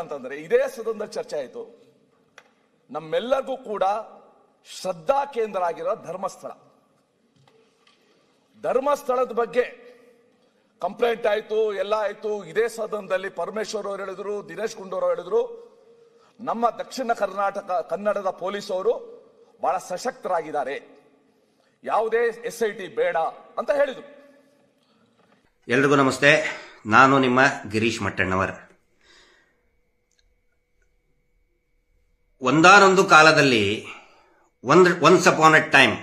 ಅಂತಂದ್ರೆ ಇದೇ ಸದನದಲ್ಲಿ ಚರ್ಚೆ ಆಯಿತು. ನಮ್ಮೆಲ್ಲರಿಗೂ ಕೂಡ ಶ್ರದ್ಧಾ ಕೇಂದ್ರ ಆಗಿರೋ ಧರ್ಮಸ್ಥಳದ ಬಗ್ಗೆ ಕಂಪ್ಲೇಂಟ್ ಆಯ್ತು, ಎಲ್ಲ ಆಯ್ತು. ಇದೇ ಸದನದಲ್ಲಿ ಪರಮೇಶ್ವರ್ ಅವರು ಹೇಳಿದ್ರು, ದಿನೇಶ್ ಗುಂಡೂರಾವ್ ಹೇಳಿದ್ರು, ನಮ್ಮ ದಕ್ಷಿಣ ಕನ್ನಡದ ಪೊಲೀಸ್ ಅವರು ಬಹಳ ಸಶಕ್ತರಾಗಿದ್ದಾರೆ, ಯಾವುದೇ SIT ಬೇಡ ಅಂತ ಹೇಳಿದ್ರು. ಎಲ್ರಿಗೂ ನಮಸ್ತೆ. ನಾನು ನಿಮ್ಮ ಗಿರೀಶ್ ಮಟ್ಟಣ್ಣವರ್. ಒಂದಾನೊಂದು ಕಾಲದಲ್ಲಿ once upon A time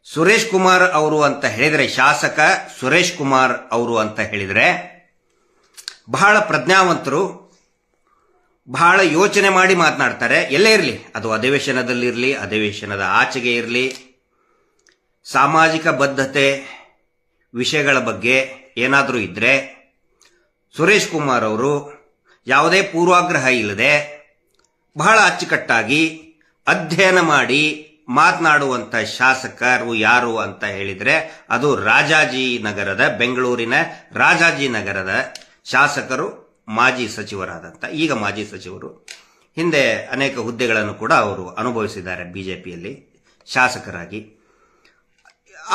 Suresh Kumar ಅವರು ಅಂತ ಹೇಳಿದರೆ, ಶಾಸಕ ಸುರೇಶ್ ಕುಮಾರ್ ಅವರು ಅಂತ ಹೇಳಿದರೆ ಬಹಳ ಪ್ರಜ್ಞಾವಂತರು, ಬಹಳ ಯೋಚನೆ ಮಾಡಿ ಮಾತನಾಡ್ತಾರೆ. ಎಲ್ಲೇ ಇರಲಿ, ಅದು ಅಧಿವೇಶನದಲ್ಲಿರಲಿ, ಅಧಿವೇಶನದ ಆಚೆಗೆ ಇರಲಿ, ಸಾಮಾಜಿಕ ಬದ್ಧತೆ ವಿಷಯಗಳ ಬಗ್ಗೆ ಏನಾದರೂ ಇದ್ದರೆ ಸುರೇಶ್ ಕುಮಾರ್ ಅವರು ಯಾವುದೇ ಪೂರ್ವಾಗ್ರಹ ಇಲ್ಲದೆ ಬಹಳ ಅಚ್ಚುಕಟ್ಟಾಗಿ ಅಧ್ಯಯನ ಮಾಡಿ ಮಾತನಾಡುವಂಥ ಶಾಸಕರು ಯಾರು ಅಂತ ಹೇಳಿದರೆ ಅದು ರಾಜಾಜಿನಗರದ, ಬೆಂಗಳೂರಿನ ರಾಜಾಜಿನಗರದ ಶಾಸಕರು, ಮಾಜಿ ಸಚಿವರಾದಂಥ, ಈಗ ಮಾಜಿ ಸಚಿವರು, ಹಿಂದೆ ಅನೇಕ ಹುದ್ದೆಗಳನ್ನು ಕೂಡ ಅವರು ಅನುಭವಿಸಿದ್ದಾರೆ ಬಿಜೆಪಿಯಲ್ಲಿ ಶಾಸಕರಾಗಿ.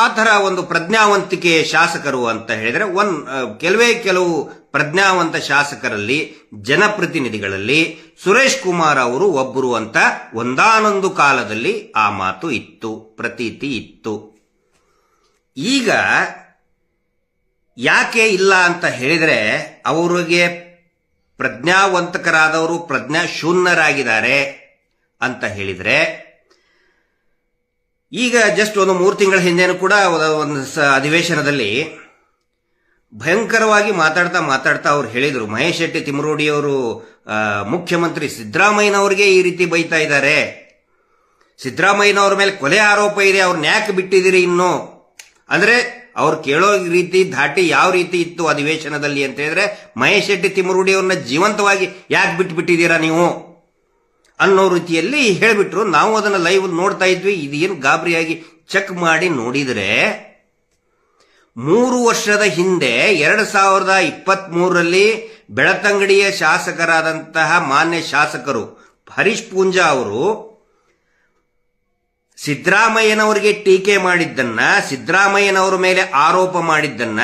ಆ ಥರ ಒಂದು ಪ್ರಜ್ಞಾವಂತಿಕೆ ಶಾಸಕರು ಅಂತ ಹೇಳಿದರೆ ಕೆಲವು ಪ್ರಜ್ಞಾವಂತ ಶಾಸಕರಲ್ಲಿ, ಜನಪ್ರತಿನಿಧಿಗಳಲ್ಲಿ ಸುರೇಶ್ ಕುಮಾರ್ ಅವರು ಒಬ್ಬರು ಅಂತ ಒಂದಾನೊಂದು ಕಾಲದಲ್ಲಿ ಆ ಮಾತು ಇತ್ತು, ಪ್ರತೀತಿ ಇತ್ತು. ಈಗ ಯಾಕೆ ಇಲ್ಲ ಅಂತ ಹೇಳಿದರೆ, ಅವರಿಗೆ ಪ್ರಜ್ಞಾವಂತಕರಾದವರು ಪ್ರಜ್ಞಾಶೂನ್ಯರಾಗಿದ್ದಾರೆ ಅಂತ ಹೇಳಿದರೆ, ಈಗ ಜಸ್ಟ್ ಒಂದು 3 ತಿಂಗಳ ಹಿಂದೆನೂ ಕೂಡ ಒಂದು ಅಧಿವೇಶನದಲ್ಲಿ ಭಯಂಕರವಾಗಿ ಮಾತಾಡ್ತಾ ಅವ್ರು ಹೇಳಿದ್ರು, ಮಹೇಶ್ ಶೆಟ್ಟಿ ತಿಮರೋಡಿ ಅವರು ಮುಖ್ಯಮಂತ್ರಿ ಸಿದ್ದರಾಮಯ್ಯನವರಿಗೆ ಈ ರೀತಿ ಬೈತಾ ಇದ್ದಾರೆ, ಸಿದ್ದರಾಮಯ್ಯನವ್ರ ಮೇಲೆ ಕೊಲೆ ಆರೋಪ ಇದೆ, ಅವ್ರನ್ನ ಯಾಕೆ ಬಿಟ್ಟಿದ್ದೀರಿ ಇನ್ನು? ಅಂದ್ರೆ ಅವ್ರು ಕೇಳೋ ರೀತಿ, ಧಾಟಿ ಯಾವ ರೀತಿ ಇತ್ತು ಅಧಿವೇಶನದಲ್ಲಿ ಅಂತ ಹೇಳಿದ್ರೆ, ಮಹೇಶ್ ಶೆಟ್ಟಿ ತಿಮರೋಡಿ ಅವ್ರನ್ನ ಜೀವಂತವಾಗಿ ಯಾಕೆ ಬಿಟ್ಟಿದ್ದೀರಾ ನೀವು ಅನ್ನೋ ರೀತಿಯಲ್ಲಿ ಹೇಳಿಬಿಟ್ರು. ನಾವು ಅದನ್ನು ಲೈವ್ ನೋಡ್ತಾ ಇದ್ವಿ. ಇದೇನು ಗಾಬರಿಯಾಗಿ ಚೆಕ್ ಮಾಡಿ ನೋಡಿದರೆ 3 ವರ್ಷದ ಹಿಂದೆ 2023ರಲ್ಲಿ ಬೆಳತಂಗಡಿಯ ಶಾಸಕರಾದಂತಹ ಮಾನ್ಯ ಶಾಸಕರು ಹರೀಶ್ ಪೂಂಜಾ ಅವರು ಸಿದ್ದರಾಮಯ್ಯನವರಿಗೆ ಟೀಕೆ ಮಾಡಿದ್ದನ್ನ, ಸಿದ್ದರಾಮಯ್ಯನವರ ಮೇಲೆ ಆರೋಪ ಮಾಡಿದ್ದನ್ನ,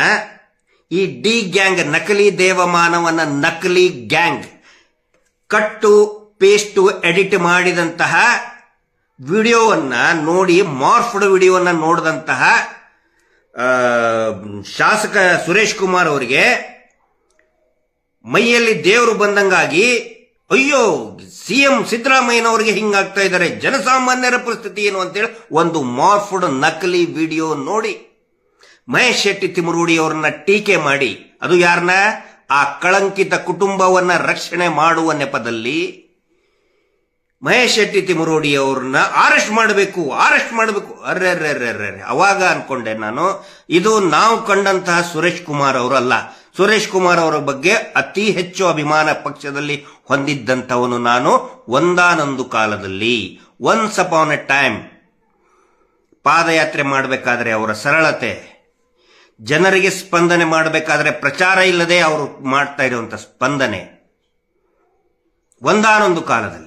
ಈ ಡಿ ಗ್ಯಾಂಗ್, ನಕಲಿ ದೇವಮಾನವನ ನಕಲಿ ಗ್ಯಾಂಗ್ ಕಟ್ಟು ಪೇಸ್ಟ್ ಎಡಿಟ್ ಮಾಡಿದಂತಹ ವಿಡಿಯೋವನ್ನ ನೋಡಿ, ಮಾರ್ಫ್ಡ್ ವಿಡಿಯೋವನ್ನ ನೋಡಿದಂತಹ ಶಾಸಕ ಸುರೇಶ್ ಕುಮಾರ್ ಅವರಿಗೆ ಮೈಯಲ್ಲಿ ದೇವರು ಬಂದಂಗಾಗಿ, ಅಯ್ಯೋ ಸಿಎಂ ಸಿದ್ದರಾಮಯ್ಯನವರಿಗೆ ಹಿಂಗಾಗ್ತಾ ಇದ್ದಾರೆ, ಜನಸಾಮಾನ್ಯರ ಪರಿಸ್ಥಿತಿ ಏನು ಅಂತೇಳಿ ಒಂದು ಮಾರ್ಫ್ಡ್ ನಕಲಿ ವಿಡಿಯೋ ನೋಡಿ ಮಹೇಶ್ ಶೆಟ್ಟಿ ತಿಮರೋಡಿ ಅವರನ್ನ ಟೀಕೆ ಮಾಡಿ, ಅದು ಯಾರನ್ನ? ಆ ಕಳಂಕಿತ ಕುಟುಂಬವನ್ನ ರಕ್ಷಣೆ ಮಾಡುವ ನೆಪದಲ್ಲಿ ಮಹೇಶ್ ಶೆಟ್ಟಿ ತಿಮರೋಡಿ ಅವ್ರನ್ನ ಅರೆಸ್ಟ್ ಮಾಡಬೇಕು. ಅರ್ರೆ ಅವಾಗ ಅನ್ಕೊಂಡೆ ನಾನು, ಇದು ನಾವು ಕಂಡಂತಹ ಸುರೇಶ್ ಕುಮಾರ್ ಅವರು ಅಲ್ಲ. ಸುರೇಶ್ ಕುಮಾರ್ ಅವರ ಬಗ್ಗೆ ಅತಿ ಹೆಚ್ಚು ಅಭಿಮಾನ ಪಕ್ಷದಲ್ಲಿ ಹೊಂದಿದ್ದಂಥವನು ನಾನು. ಒಂದಾನೊಂದು ಕಾಲದಲ್ಲಿ, ಒನ್ಸ್ ಅಪಾನ್ ಎ ಟೈಮ್, ಪಾದಯಾತ್ರೆ ಮಾಡಬೇಕಾದ್ರೆ ಅವರ ಸರಳತೆ, ಜನರಿಗೆ ಸ್ಪಂದನೆ ಮಾಡಬೇಕಾದ್ರೆ ಪ್ರಚಾರ ಇಲ್ಲದೆ ಅವರು ಮಾಡ್ತಾ ಇರುವಂತ ಸ್ಪಂದನೆ, ಒಂದಾನೊಂದು ಕಾಲದಲ್ಲಿ.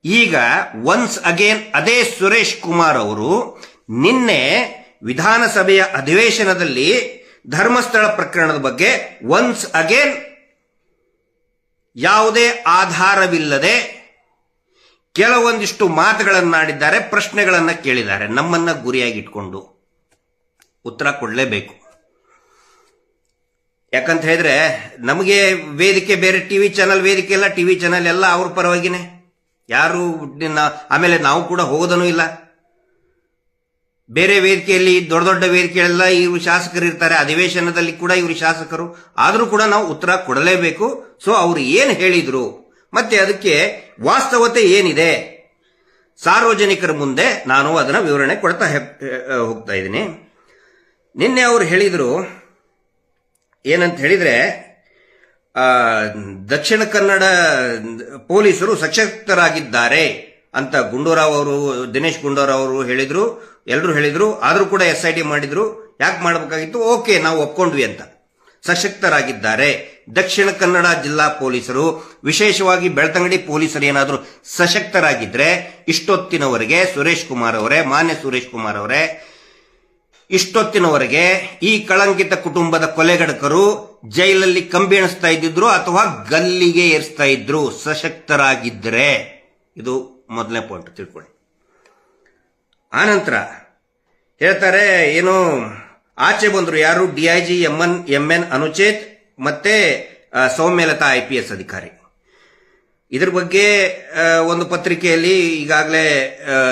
ಈಗ ಒನ್ಸ್ ಅಗೇನ್ ಅದೇ ಸುರೇಶ್ ಕುಮಾರ್ ಅವರು ನಿನ್ನೆ ವಿಧಾನಸಭೆಯ ಅಧಿವೇಶನದಲ್ಲಿ ಧರ್ಮಸ್ಥಳ ಪ್ರಕರಣದ ಬಗ್ಗೆ ಒನ್ಸ್ ಅಗೇನ್ ಯಾವುದೇ ಆಧಾರವಿಲ್ಲದೆ ಕೆಲವೊಂದಿಷ್ಟು ಮಾತುಗಳನ್ನಾಡಿದ್ದಾರೆ, ಪ್ರಶ್ನೆಗಳನ್ನ ಕೇಳಿದ್ದಾರೆ. ನಮ್ಮನ್ನ ಗುರಿಯಾಗಿಟ್ಕೊಂಡು ಉತ್ತರ ಕೊಡಲೇಬೇಕು. ಯಾಕಂತ ಹೇಳಿದ್ರೆ ನಮಗೆ ವೇದಿಕೆ ಬೇರೆ, ಟಿವಿ ಚಾನಲ್ ವೇದಿಕೆ ಎಲ್ಲ, ಟಿವಿ ಚಾನಲ್ ಎಲ್ಲ ಅವ್ರ ಪರವಾಗಿನೇ, ಯಾರು ಆಮೇಲೆ ನಾವು ಕೂಡ ಹೋಗೋದನೂ ಇಲ್ಲ. ಬೇರೆ ವೇದಿಕೆಯಲ್ಲಿ, ದೊಡ್ಡ ದೊಡ್ಡ ವೇದಿಕೆಯಲ್ಲೆಲ್ಲ ಇವರು ಶಾಸಕರು ಇರ್ತಾರೆ, ಅಧಿವೇಶನದಲ್ಲಿ ಕೂಡ ಇವರು ಶಾಸಕರು, ಆದರೂ ಕೂಡ ನಾವು ಉತ್ತರ ಕೊಡಲೇಬೇಕು. ಸೊ ಅವರು ಏನು ಹೇಳಿದ್ರು ಮತ್ತೆ ಅದಕ್ಕೆ ವಾಸ್ತವತೆ ಏನಿದೆ ಸಾರ್ವಜನಿಕರ ಮುಂದೆ ನಾನು ಅದನ್ನ ವಿವರಣೆ ಕೊಡ್ತಾ ಹೋಗ್ತಾ ಇದ್ದೀನಿ. ನಿನ್ನೆ ಅವರು ಹೇಳಿದ್ರು ಏನಂತ ಹೇಳಿದ್ರೆ, ದಕ್ಷಿಣ ಕನ್ನಡ ಪೊಲೀಸರು ಸಶಕ್ತರಾಗಿದ್ದಾರೆ ಅಂತ ಗುಂಡೂರಾವ್ ಅವರು, ದಿನೇಶ್ ಗುಂಡೂರಾವ್ ಅವರು ಹೇಳಿದ್ರು, ಎಲ್ಲರೂ ಹೇಳಿದ್ರು. ಆದರೂ ಕೂಡ SIT ಮಾಡಿದ್ರು. ಯಾಕೆ ಮಾಡಬೇಕಾಗಿತ್ತು? ಓಕೆ, ನಾವು ಒಪ್ಕೊಂಡ್ವಿ ಅಂತ. ಸಶಕ್ತರಾಗಿದ್ದಾರೆ, ದಕ್ಷಿಣ ಕನ್ನಡ ಜಿಲ್ಲಾ ಪೊಲೀಸರು, ವಿಶೇಷವಾಗಿ ಬೆಳ್ತಂಗಡಿ ಪೊಲೀಸರು ಏನಾದರೂ ಸಶಕ್ತರಾಗಿದ್ರೆ ಇಷ್ಟೊತ್ತಿನವರೆಗೆ ಸುರೇಶ್ ಕುಮಾರ್ ಅವರೇ, ಮಾನ್ಯ ಸುರೇಶ್ ಕುಮಾರ್ ಅವರೇ, ಇಷ್ಟೊತ್ತಿನವರೆಗೆ ಈ ಕಳಂಕಿತ ಕುಟುಂಬದ ಕೊಲೆಗಡಕರು ಜೈಲಲ್ಲಿ ಕಂಬಿ ಎಣಿಸ್ತಾ ಇದ್ದಿದ್ರು ಅಥವಾ ಗಲ್ಲಿಗೆ ಏರಿಸ್ತಾ ಇದ್ರು ಸಶಕ್ತರಾಗಿದ್ದರೆ. ಇದು ಮೊದಲನೇ ಪಾಯಿಂಟ್ ತಿಳ್ಕೊಳ್ಳಿ. ಆನಂತರ ಹೇಳ್ತಾರೆ, ಏನು ಆಚೆ ಬಂದ್ರು, ಯಾರು DIG MN ಅನುಚೇತ್ ಮತ್ತೆ ಸೌಮ್ಯಲತಾ IPS ಅಧಿಕಾರಿ. ಇದ್ರ ಬಗ್ಗೆ ಒಂದು ಪತ್ರಿಕೆಯಲ್ಲಿ ಈಗಾಗಲೇ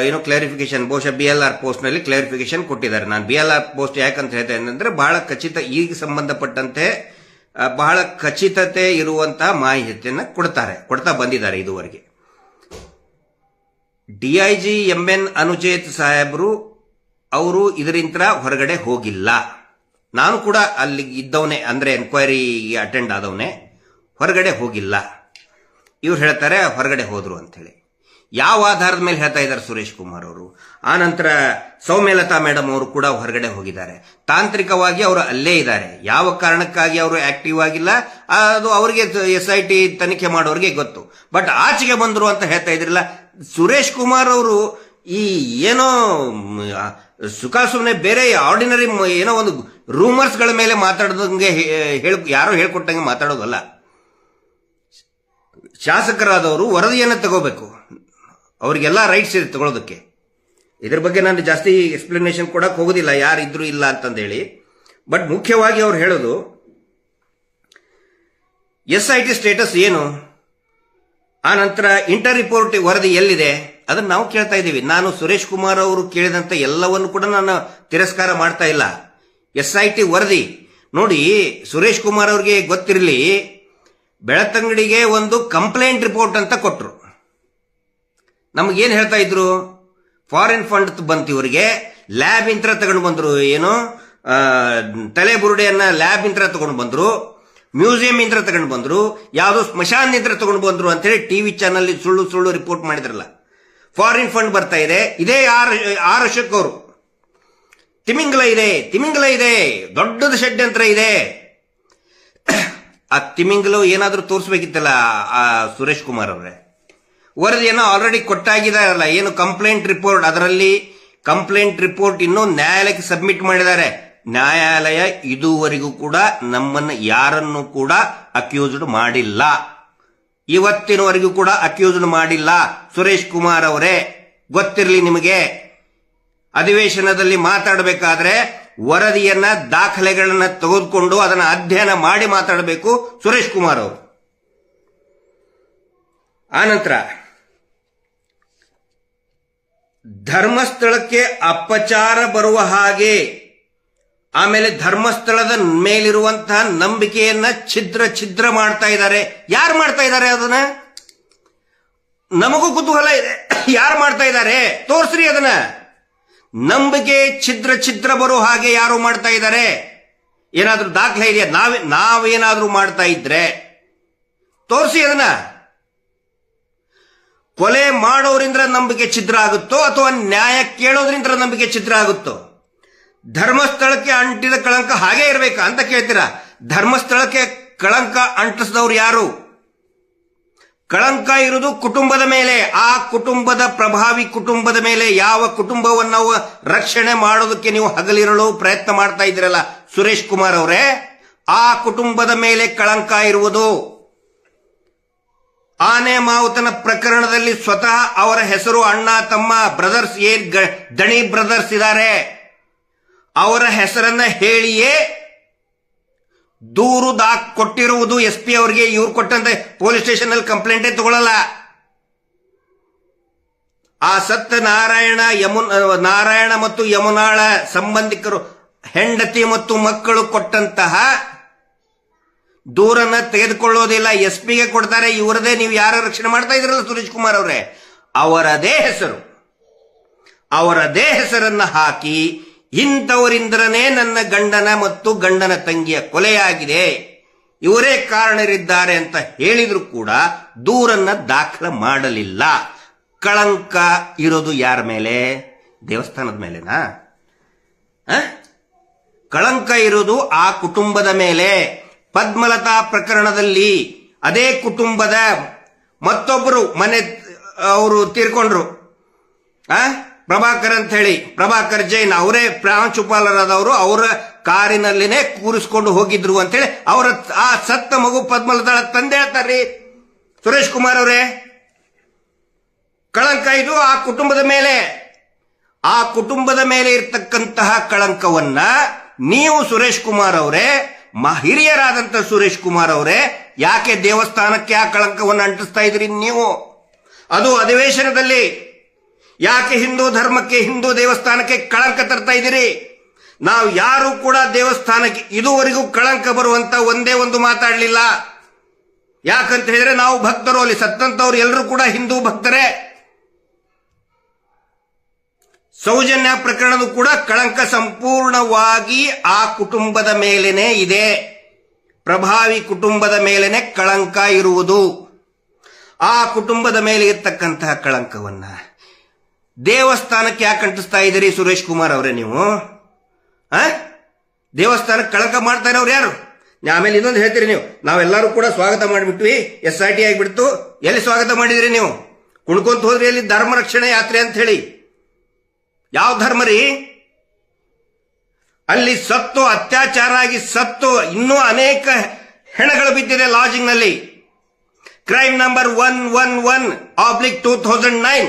ಏನೋ ಕ್ಲಾರಿಫಿಕೇಶನ್, ಬಹುಶಃ BLR ಪೋಸ್ಟ್ ನಲ್ಲಿ ಕ್ಲಾರಿಫಿಕೇಶನ್ ಕೊಟ್ಟಿದ್ದಾರೆ. ನಾನು BLR ಪೋಸ್ಟ್ ಯಾಕಂತ ಹೇಳ್ತೇನೆ ಅಂದ್ರೆ ಬಹಳ ಖಚಿತ, ಈಗ ಸಂಬಂಧಪಟ್ಟಂತೆ ಬಹಳ ಖಚಿತತೆ ಇರುವಂತಹ ಮಾಹಿತಿಯನ್ನು ಕೊಡ್ತಾ ಬಂದಿದ್ದಾರೆ ಇದುವರೆಗೆ. DIG MN ಅನುಚೇತ್ ಸಾಹೇಬರು ಅವರು ಇದರಿಂದ ಹೊರಗಡೆ ಹೋಗಿಲ್ಲ. ನಾನು ಕೂಡ ಅಲ್ಲಿ ಇದ್ದವನೇ, ಅಂದ್ರೆ ಎನ್ಕ್ವೈರಿಗೆ ಅಟೆಂಡ್ ಆದವನೇ, ಹೊರಗಡೆ ಹೋಗಿಲ್ಲ. ಇವ್ರು ಹೇಳ್ತಾರೆ ಹೊರಗಡೆ ಹೋದ್ರು ಅಂತ ಹೇಳಿ. ಯಾವ ಆಧಾರದ ಮೇಲೆ ಹೇಳ್ತಾ ಇದ್ದಾರೆ ಸುರೇಶ್ ಕುಮಾರ್ ಅವರು? ಆನಂತರ ಸೌಮ್ಯಲತಾ ಮೇಡಮ್ ಅವರು ಕೂಡ ಹೊರಗಡೆ ಹೋಗಿದ್ದಾರೆ. ತಾಂತ್ರಿಕವಾಗಿ ಅವರು ಅಲ್ಲೇ ಇದ್ದಾರೆ. ಯಾವ ಕಾರಣಕ್ಕಾಗಿ ಅವರು ಆಕ್ಟಿವ್ ಆಗಿಲ್ಲ ಅದು ಅವರಿಗೆ SIT ತನಿಖೆ ಮಾಡೋರಿಗೆ ಗೊತ್ತು. ಬಟ್ ಆಚೆಗೆ ಬಂದ್ರು ಅಂತ ಹೇಳ್ತಾ ಇದ್ರಲ್ಲ ಸುರೇಶ್ ಕುಮಾರ್ ಅವರು. ಈ ಏನೋ ಸುಖ ಸುಮ್ಮನೆ ಬೇರೆ ಆರ್ಡಿನರಿ ಏನೋ ಒಂದು ರೂಮರ್ಸ್ ಗಳ ಮೇಲೆ ಮಾತಾಡೋದಂಗೆ ಯಾರೋ ಹೇಳ್ಕೊಟ್ಟಂಗೆ ಮಾತಾಡೋದಲ್ಲ. ಶಾಸಕರಾದವರು ವರದಿಯನ್ನು ತಗೋಬೇಕು, ಅವ್ರಿಗೆಲ್ಲ ರೈಟ್ಸ್ ಇದೆ ತಗೊಳ್ಳೋದಕ್ಕೆ. ಇದ್ರ ಬಗ್ಗೆ ನಾನು ಜಾಸ್ತಿ ಎಕ್ಸ್ಪ್ಲನೇಷನ್ ಕೊಡಕ್ ಹೋಗೋದಿಲ್ಲ, ಯಾರಿದ್ರು ಇಲ್ಲ ಅಂತಂದೇಳಿ. ಬಟ್ ಮುಖ್ಯವಾಗಿ ಅವ್ರು ಹೇಳೋದು SIT ಸ್ಟೇಟಸ್ ಏನು, ಆ ನಂತರ ಇಂಟರ್ ರಿಪೋರ್ಟ್ ವರದಿ ಎಲ್ಲಿದೆ ಅದನ್ನ ನಾವು ಕೇಳ್ತಾ ಇದ್ದೀವಿ. ನಾನು ಸುರೇಶ್ ಕುಮಾರ್ ಅವರು ಕೇಳಿದಂತ ಎಲ್ಲವನ್ನು ಕೂಡ ನಾನು ತಿರಸ್ಕಾರ ಮಾಡ್ತಾ ಇಲ್ಲ. SIT ವರದಿ ನೋಡಿ, ಸುರೇಶ್ ಕುಮಾರ್ ಅವ್ರಿಗೆ ಗೊತ್ತಿರಲಿ, ಬೆಳತಂಗಡಿಗೆ ಒಂದು ಕಂಪ್ಲೇಂಟ್ ರಿಪೋರ್ಟ್ ಅಂತ ಕೊಟ್ರು. ನಮಗೇನ್ ಹೇಳ್ತಾ ಇದ್ರು, ಫಾರಿನ್ ಫಂಡ್ ಬಂತು ಇವರಿಗೆ, ಲ್ಯಾಬ್ ಇಂತ್ರ ತಗೊಂಡು ಬಂದ್ರು, ಏನು ತಲೆ ಬುರುಡೆಯನ್ನ ಲ್ಯಾಬ್ ಇಂತ್ರ ತಗೊಂಡು ಬಂದ್ರು, ಮ್ಯೂಸಿಯಂ ಇಂತ್ರ ತಗೊಂಡು ಬಂದ್ರು, ಯಾವುದೋ ಸ್ಮಶಾನ ಇಂತ್ರ ತಗೊಂಡು ಬಂದ್ರು ಅಂತ ಹೇಳಿ ಟಿವಿ ಚಾನಲ್ ಸುಳ್ಳು ಸುಳ್ಳು ರಿಪೋರ್ಟ್ ಮಾಡಿದ್ರಲ್ಲ. ಫಾರಿನ್ ಫಂಡ್ ಬರ್ತಾ ಇದೆ, ಇದೇ ಆರ್ ಅಶೋಕ್ ಅವರು. ತಿಮಿಂಗಲ ಇದೆ, ದೊಡ್ಡದ ಷಡ್ಯಂತ್ರ ಇದೆ. ಆ ತಿಮಿಂಗಲು ಏನಾದ್ರೂ ತೋರಿಸ್ಬೇಕಿತ್ತಲ್ಲ ಆ ಸುರೇಶ್ ಕುಮಾರ್ ಅವರೇ. ವರದಿಯನ್ನು ಆಲ್ರೆಡಿ ಕೊಟ್ಟಾಗಿದಾರಲ್ಲ, ಏನು ಕಂಪ್ಲೇಂಟ್ ರಿಪೋರ್ಟ್, ಅದರಲ್ಲಿ ಕಂಪ್ಲೇಂಟ್ ರಿಪೋರ್ಟ್ ಇನ್ನೂ ನ್ಯಾಯಾಲಯಕ್ಕೆ ಸಬ್ಮಿಟ್ ಮಾಡಿದ್ದಾರೆ. ನ್ಯಾಯಾಲಯ ಇದುವರೆಗೂ ಕೂಡ ನಮ್ಮನ್ನು ಯಾರನ್ನು ಕೂಡ ಅಕ್ಯೂಸ್ಡ್ ಮಾಡಿಲ್ಲ, ಇವತ್ತಿನವರೆಗೂ ಕೂಡ ಅಕ್ಯೂಸ್ಡ್ ಮಾಡಿಲ್ಲ. ಸುರೇಶ್ ಕುಮಾರ್ ಅವರೇ, ಗೊತ್ತಿರಲಿ ನಿಮಗೆ. ಅಧಿವೇಶನದಲ್ಲಿ ಮಾತಾಡಬೇಕಾದ್ರೆ ವರದಿಯನ್ನ, ದಾಖಲೆಗಳನ್ನ ತೆಗೆದುಕೊಂಡು ಅದನ್ನ ಅಧ್ಯಯನ ಮಾಡಿ ಮಾತಾಡಬೇಕು ಸುರೇಶ್ ಕುಮಾರ್ ಅವರು. ಆನಂತರ ಧರ್ಮಸ್ಥಳಕ್ಕೆ ಅಪಚಾರ ಬರುವ ಹಾಗೆ, ಆಮೇಲೆ ಧರ್ಮಸ್ಥಳದ ಮೇಲಿರುವಂತಹ ನಂಬಿಕೆಯನ್ನ ಛಿದ್ರ ಮಾಡ್ತಾ ಇದ್ದಾರೆ. ಯಾರು ಮಾಡ್ತಾ ಇದ್ದಾರೆ ಅದನ್ನ? ನಮಗೂ ಕುತೂಹಲ ಇದೆ, ಯಾರು ಮಾಡ್ತಾ ಇದ್ದಾರೆ ತೋರ್ಸ್ರಿ ಅದನ್ನ. ನಂಬಿಕೆ ಛಿದ್ರ ಬರೋ ಹಾಗೆ ಯಾರು ಮಾಡ್ತಾ ಇದ್ದಾರೆ? ಏನಾದ್ರೂ ದಾಖಲೆ ಇದೆಯಾ? ನಾವೇನಾದ್ರೂ ಮಾಡ್ತಾ ಇದ್ರೆ ತೋರಿಸಿ ಅದನ್ನ. ಕೊಲೆ ಮಾಡೋದ್ರಿಂದ ನಂಬಿಕೆ ಛಿದ್ರ ಆಗುತ್ತೋ ಅಥವಾ ನ್ಯಾಯ ಕೇಳೋದ್ರಿಂದ ನಂಬಿಕೆ ಛಿದ್ರ ಆಗುತ್ತೋ? ಧರ್ಮಸ್ಥಳಕ್ಕೆ ಅಂಟಿದ ಕಳಂಕ ಹಾಗೆ ಇರಬೇಕಾ ಅಂತ ಕೇಳ್ತೀರಾ? ಧರ್ಮಸ್ಥಳಕ್ಕೆ ಕಳಂಕ ಅಂಟಿಸಿದವ್ರು ಯಾರು? ಕಳಂಕ ಇರುವುದು ಕುಟುಂಬದ ಮೇಲೆ. ಆ ಕುಟುಂಬದ ಪ್ರಭಾವಿ ಕುಟುಂಬದ ಮೇಲೆ, ಯಾವ ಕುಟುಂಬವನ್ನು ನಾವು ರಕ್ಷಣೆ ಮಾಡೋದಕ್ಕೆ ನೀವು ಹಗಲಿರಲು ಪ್ರಯತ್ನ ಮಾಡ್ತಾ ಇದ್ದೀರಲ್ಲ ಸುರೇಶ್ ಕುಮಾರ್ ಅವರೇ, ಆ ಕುಟುಂಬದ ಮೇಲೆ ಕಳಂಕ ಇರುವುದು. ಆನೆ ಮಾವುತನ ಪ್ರಕರಣದಲ್ಲಿ ಸ್ವತಃ ಅವರ ಹೆಸರು, ಅಣ್ಣ ತಮ್ಮ ಬ್ರದರ್ಸ್, ದಣಿ ಬ್ರದರ್ಸ್ ಇದ್ದಾರೆ, ಅವರ ಹೆಸರನ್ನ ಹೇಳಿಯೇ ದೂರು ಕೊಟ್ಟಿರುವುದು SP ಅವರಿಗೆ. ಇವ್ರು ಕೊಟ್ಟಂತೆ ಪೊಲೀಸ್ ಸ್ಟೇಷನ್ ಅಲ್ಲಿ ಕಂಪ್ಲೇಂಟೇ ತಗೊಳ್ಳಲ್ಲ. ಆ ಸತ್ತ ನಾರಾಯಣ ಮತ್ತು ಯಮುನಾಳ ಸಂಬಂಧಿಕರು, ಹೆಂಡತಿ ಮತ್ತು ಮಕ್ಕಳು ಕೊಟ್ಟಂತಹ ದೂರನ್ನ ತೆಗೆದುಕೊಳ್ಳೋದಿಲ್ಲ, SP ಗೆ ಕೊಡ್ತಾರೆ. ಇವರದೇ, ನೀವು ಯಾರ ರಕ್ಷಣೆ ಮಾಡ್ತಾ ಇದ್ರಲ್ಲ ಸುರೇಶ್ ಕುಮಾರ್ ಅವರೇ, ಅವರದೇ ಹೆಸರನ್ನ ಹಾಕಿ ಇಂಥವರಿಂದನೇ ನನ್ನ ಗಂಡನ ಮತ್ತು ಗಂಡನ ತಂಗಿಯ ಕೊಲೆಯಾಗಿದೆ, ಇವರೇ ಕಾರಣರಿದ್ದಾರೆ ಅಂತ ಹೇಳಿದ್ರು ಕೂಡ ದೂರನ್ನ ದಾಖಲೆ ಮಾಡಲಿಲ್ಲ. ಕಳಂಕ ಇರೋದು ಯಾರ ಮೇಲೆ? ದೇವಸ್ಥಾನದ ಮೇಲೆನಾ? ಕಳಂಕ ಇರೋದು ಆ ಕುಟುಂಬದ ಮೇಲೆ. ಪದ್ಮಲತಾ ಪ್ರಕರಣದಲ್ಲಿ ಅದೇ ಕುಟುಂಬದ ಮತ್ತೊಬ್ಬರು ಮನೆ ಅವರು ತೀರ್ಕೊಂಡ್ರು, ಪ್ರಭಾಕರ್ ಅಂತ ಹೇಳಿ, ಪ್ರಭಾಕರ್ ಜೈನ್, ಅವರೇ ಪ್ರಾಂಶುಪಾಲರಾದವರು, ಅವರ ಕಾರಿನಲ್ಲಿನೇ ಕೂರಿಸ್ಕೊಂಡು ಹೋಗಿದ್ರು ಅಂತೇಳಿ ಅವರ ಆ ಸತ್ತ ಮಗು ಪದ್ಮಲತಾಳ ತಂದೆ ಹೇಳ್ತಾರ್ರಿ. ಸುರೇಶ್ ಕುಮಾರ್ ಅವರೇ, ಕಳಂಕ ಇದು ಆ ಕುಟುಂಬದ ಮೇಲೆ. ಆ ಕುಟುಂಬದ ಮೇಲೆ ಇರ್ತಕ್ಕಂತಹ ಕಳಂಕವನ್ನ ನೀವು ಸುರೇಶ್ ಕುಮಾರ್ ಅವರೇ, ಹಿರಿಯರಾದಂತ ಸುರೇಶ್ ಕುಮಾರ್ ಅವರೇ, ಯಾಕೆ ದೇವಸ್ಥಾನಕ್ಕೆ ಆ ಕಳಂಕವನ್ನು ಅಂಟಿಸ್ತಾ ಇದ್ರಿ ನೀವು? ಅದು ಅಧಿವೇಶನದಲ್ಲಿ ಯಾಕೆ ಹಿಂದೂ ಧರ್ಮಕ್ಕೆ, ಹಿಂದೂ ದೇವಸ್ಥಾನಕ್ಕೆ ಕಳಂಕ ತರ್ತಾ ಇದ್ದೀರಿ? ನಾವು ಯಾರು ಕೂಡ ದೇವಸ್ಥಾನಕ್ಕೆ ಇದುವರೆಗೂ ಕಳಂಕ ಬರುವಂತ ಒಂದೇ ಒಂದು ಮಾತಾಡಲಿಲ್ಲ. ಯಾಕಂತ ಹೇಳಿದ್ರೆ ನಾವು ಭಕ್ತರು, ಅಲ್ಲಿ ಸತ್ತಂತವ್ರು ಎಲ್ಲರೂ ಕೂಡ ಹಿಂದೂ ಭಕ್ತರೇ. ಸೌಜನ್ಯ ಪ್ರಕರಣದ ಕೂಡ ಕಳಂಕ ಸಂಪೂರ್ಣವಾಗಿ ಆ ಕುಟುಂಬದ ಮೇಲೇನೆ ಇದೆ. ಪ್ರಭಾವಿ ಕುಟುಂಬದ ಮೇಲೇನೆ ಕಳಂಕ ಇರುವುದು. ಆ ಕುಟುಂಬದ ಮೇಲೆ ಇರ್ತಕ್ಕಂತಹ ಕಳಂಕವನ್ನ ದೇವಸ್ಥಾನಕ್ಕೆ ಯಾಕೆ ಅಂಟಿಸ್ತಾ ಇದ್ದೀರಿ ಸುರೇಶ್ ಕುಮಾರ್ ಅವರೇ ನೀವು? ದೇವಸ್ಥಾನಕ್ಕೆ ಕಳಂಕ ಮಾಡ್ತಾ ಇರೋರು ಯಾರು? ಆಮೇಲೆ ಇನ್ನೊಂದು ಹೇಳ್ತೀರಿ ನೀವು, ನಾವೆಲ್ಲರೂ ಕೂಡ ಸ್ವಾಗತ ಮಾಡಿಬಿಟ್ವಿ, SIT ಆಗಿಬಿಡ್ತು. ಎಲ್ಲಿ ಸ್ವಾಗತ ಮಾಡಿದ್ರಿ ನೀವು? ಕುಣ್ಕೊಂತ ಹೋದ್ರಿ ಅಲ್ಲಿ ಧರ್ಮ ರಕ್ಷಣೆ ಯಾತ್ರೆ ಅಂತ ಹೇಳಿ. ಯಾವ ಧರ್ಮ ರೀ? ಅಲ್ಲಿ ಸತ್ತು, ಅತ್ಯಾಚಾರ ಆಗಿ ಸತ್ತು ಇನ್ನೂ ಅನೇಕ ಹೆಣಗಳು ಬಿದ್ದಿದೆ ಲಾಜಿಂಗ್ ನಲ್ಲಿ. Crime number 111/2009,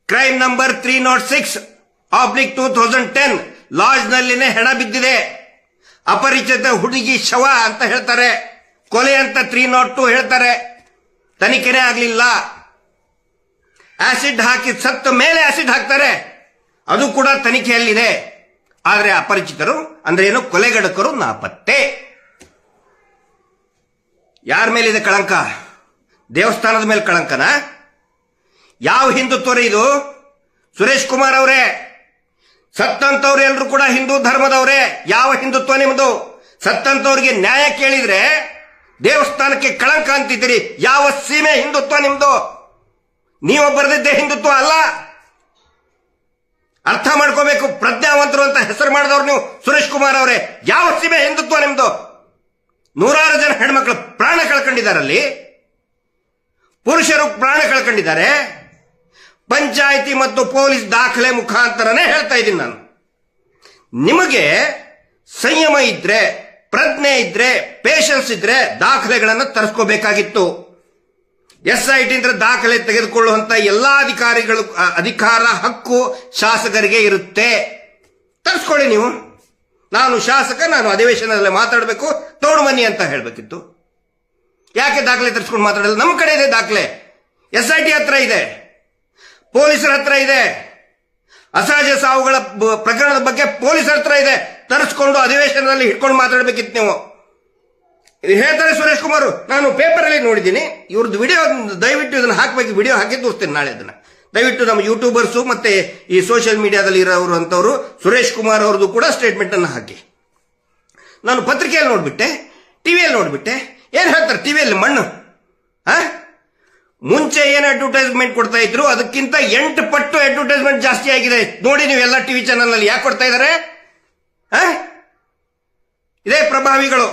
crime number 306/2010 lodge ನಲ್ಲಿನೇ ಹೆಣ ಬಿದ್ದಿದೆ. ಅಪರಿಚಿತ ಹುಡುಗಿ ಶವ ಅಂತ ಹೇಳ್ತಾರೆ, ಕೊಲೆ ಅಂತ 302 ಹೇಳ್ತಾರೆ. ತನಿಖೆನೇ ಆಗ್ಲಿಲ್ಲ. ಆಸಿಡ್ ಹಾಕಿ ಸತ್ತ ಮೇಲೆ ಆಸಿಡ್ ಹಾಕ್ತಾರೆ, ಅದು ಕೂಡ ತನಿಖೆಯಲ್ಲಿದೆ. ಆದರೆ ಅಪರಿಚಿತರು ಅಂದ್ರೆ ಏನು, ಕೊಲೆಗಡಕರು ನಾಪತ್ತೆ. ಯಾರ ಮೇಲಿದೆ ಕಳಂಕ? ದೇವಸ್ಥಾನದ ಮೇಲೆ ಕಳಂಕನ? ಯಾವ ಹಿಂದುತ್ವರೇ ಇದು? ಸುರೇಶ್ ಕುಮಾರ್ ಅವರೇ, ಸತ್ತಂತವ್ರು ಎಲ್ಲರೂ ಕೂಡ ಹಿಂದೂ ಧರ್ಮದವರೇ. ಯಾವ ಹಿಂದುತ್ವ ನಿಮ್ದು? ಸತ್ತಂತವ್ರಿಗೆ ನ್ಯಾಯ ಕೇಳಿದ್ರೆ ದೇವಸ್ಥಾನಕ್ಕೆ ಕಳಂಕ ಅಂತಿದ್ದೀರಿ. ಯಾವ ಸೀಮೆ ಹಿಂದುತ್ವ ನಿಮ್ದು? ನೀವು ಬರೆದಿದ್ದೆ ಹಿಂದುತ್ವ ಅಲ್ಲ. ಅರ್ಥ ಮಾಡ್ಕೋಬೇಕು. ಪ್ರಜ್ಞಾವಂತರು ಅಂತ ಹೆಸರು ಮಾಡಿದವ್ರು ನೀವು ಸುರೇಶ್ ಕುಮಾರ್ ಅವರೇ. ಯಾವ ಸೀಮೆ ಹಿಂದುತ್ವ ನಿಮ್ದು? ನೂರಾರು ಜನ ಹೆಣ್ಮಕ್ಳು ಪ್ರಾಣ ಕಳ್ಕೊಂಡಿದ್ದಾರಲ್ಲಿ, ಪುರುಷರು ಪ್ರಾಣ ಕಳ್ಕೊಂಡಿದ್ದಾರೆ. ಪಂಚಾಯಿತಿ ಮತ್ತು ಪೊಲೀಸ್ ದಾಖಲೆ ಮುಖಾಂತರನೇ ಹೇಳ್ತಾ ಇದ್ದೀನಿ ನಾನು. ನಿಮಗೆ ಸಂಯಮ ಇದ್ರೆ, ಪ್ರಜ್ಞೆ ಇದ್ರೆ, ಪೇಷನ್ಸ್ ಇದ್ರೆ ದಾಖಲೆಗಳನ್ನು ತರಿಸ್ಕೋಬೇಕಾಗಿತ್ತು. SIT ಅಂದ್ರೆ ದಾಖಲೆ ತೆಗೆದುಕೊಳ್ಳುವಂತ ಎಲ್ಲಾ ಅಧಿಕಾರ ಹಕ್ಕು ಶಾಸಕರಿಗೆ ಇರುತ್ತೆ. ತರಿಸ್ಕೊಳ್ಳಿ ನೀವು. ನಾನು ಶಾಸಕ, ನಾನು ಅಧಿವೇಶನದಲ್ಲಿ ಮಾತಾಡಬೇಕು, ತೋಡು ಬನ್ನಿ ಅಂತ ಹೇಳಬೇಕಿತ್ತು. ಯಾಕೆ ದಾಖಲೆ ತರಿಸ್ಕೊಂಡು ಮಾತಾಡಲ್ಲ? ನಮ್ಮ ಕಡೆ ಇದೆ ದಾಖಲೆ. SIT ಹತ್ರ ಇದೆ, ಪೊಲೀಸರ ಹತ್ರ ಇದೆ. ಅಸಹಜ ಸಾವುಗಳ ಪ್ರಕರಣದ ಬಗ್ಗೆ ಪೊಲೀಸರ ಹತ್ರ ಇದೆ. ತರಿಸ್ಕೊಂಡು ಅಧಿವೇಶನದಲ್ಲಿ ಹಿಡ್ಕೊಂಡು ಮಾತಾಡಬೇಕಿತ್ತು ನೀವು. ಹೇಳ್ತಾರೆ ಸುರೇಶ್ ಕುಮಾರ್, ನಾನು ಪೇಪರ್ ಅಲ್ಲಿ ನೋಡಿದ್ದೀನಿ ಇವ್ರದ್ದು ವಿಡಿಯೋ, ದಯವಿಟ್ಟು ಇದನ್ನ ಹಾಕಬೇಕು. ವಿಡಿಯೋ ಹಾಕಿ ತೋರಿಸ್ತೇನೆ ನಾಳೆ. ಅದನ್ನ ದಯವಿಟ್ಟು ನಮ್ಮ ಯೂಟ್ಯೂಬರ್ಸು ಮತ್ತೆ ಈ ಸೋಷಿಯಲ್ ಮೀಡಿಯಾದಲ್ಲಿ ಇರೋರು ಅಂತವರು ಸುರೇಶ್ ಕುಮಾರ್ ಅವ್ರದ್ದು ಕೂಡ ಸ್ಟೇಟ್ಮೆಂಟ್ ಅನ್ನು ಹಾಕಿ. ನಾನು ಪತ್ರಿಕೆಯಲ್ಲಿ ನೋಡ್ಬಿಟ್ಟೆ, ಟಿವಿಯಲ್ಲಿ ನೋಡ್ಬಿಟ್ಟೆ. ಏನ್ ಹೇಳ್ತಾರೆ ಟಿವಿಯಲ್ಲಿ? ಮಣ್ಣು. ಮುಂಚೆ ಏನು ಅಡ್ವರ್ಟೈಸ್ಮೆಂಟ್ ಕೊಡ್ತಾ ಇದ್ರು ಅದಕ್ಕಿಂತ 8 ಪಟ್ಟು ಅಡ್ವರ್ಟೈಸ್ಮೆಂಟ್ ಜಾಸ್ತಿ ಆಗಿದೆ. ನೋಡಿ ನೀವು ಎಲ್ಲ ಟಿವಿ ಚಾನಲ್ ನಲ್ಲಿ. ಯಾಕೆ ಕೊಡ್ತಾ ಇದ್ದಾರೆ? ಇದೇ ಪ್ರಭಾವಿಗಳು,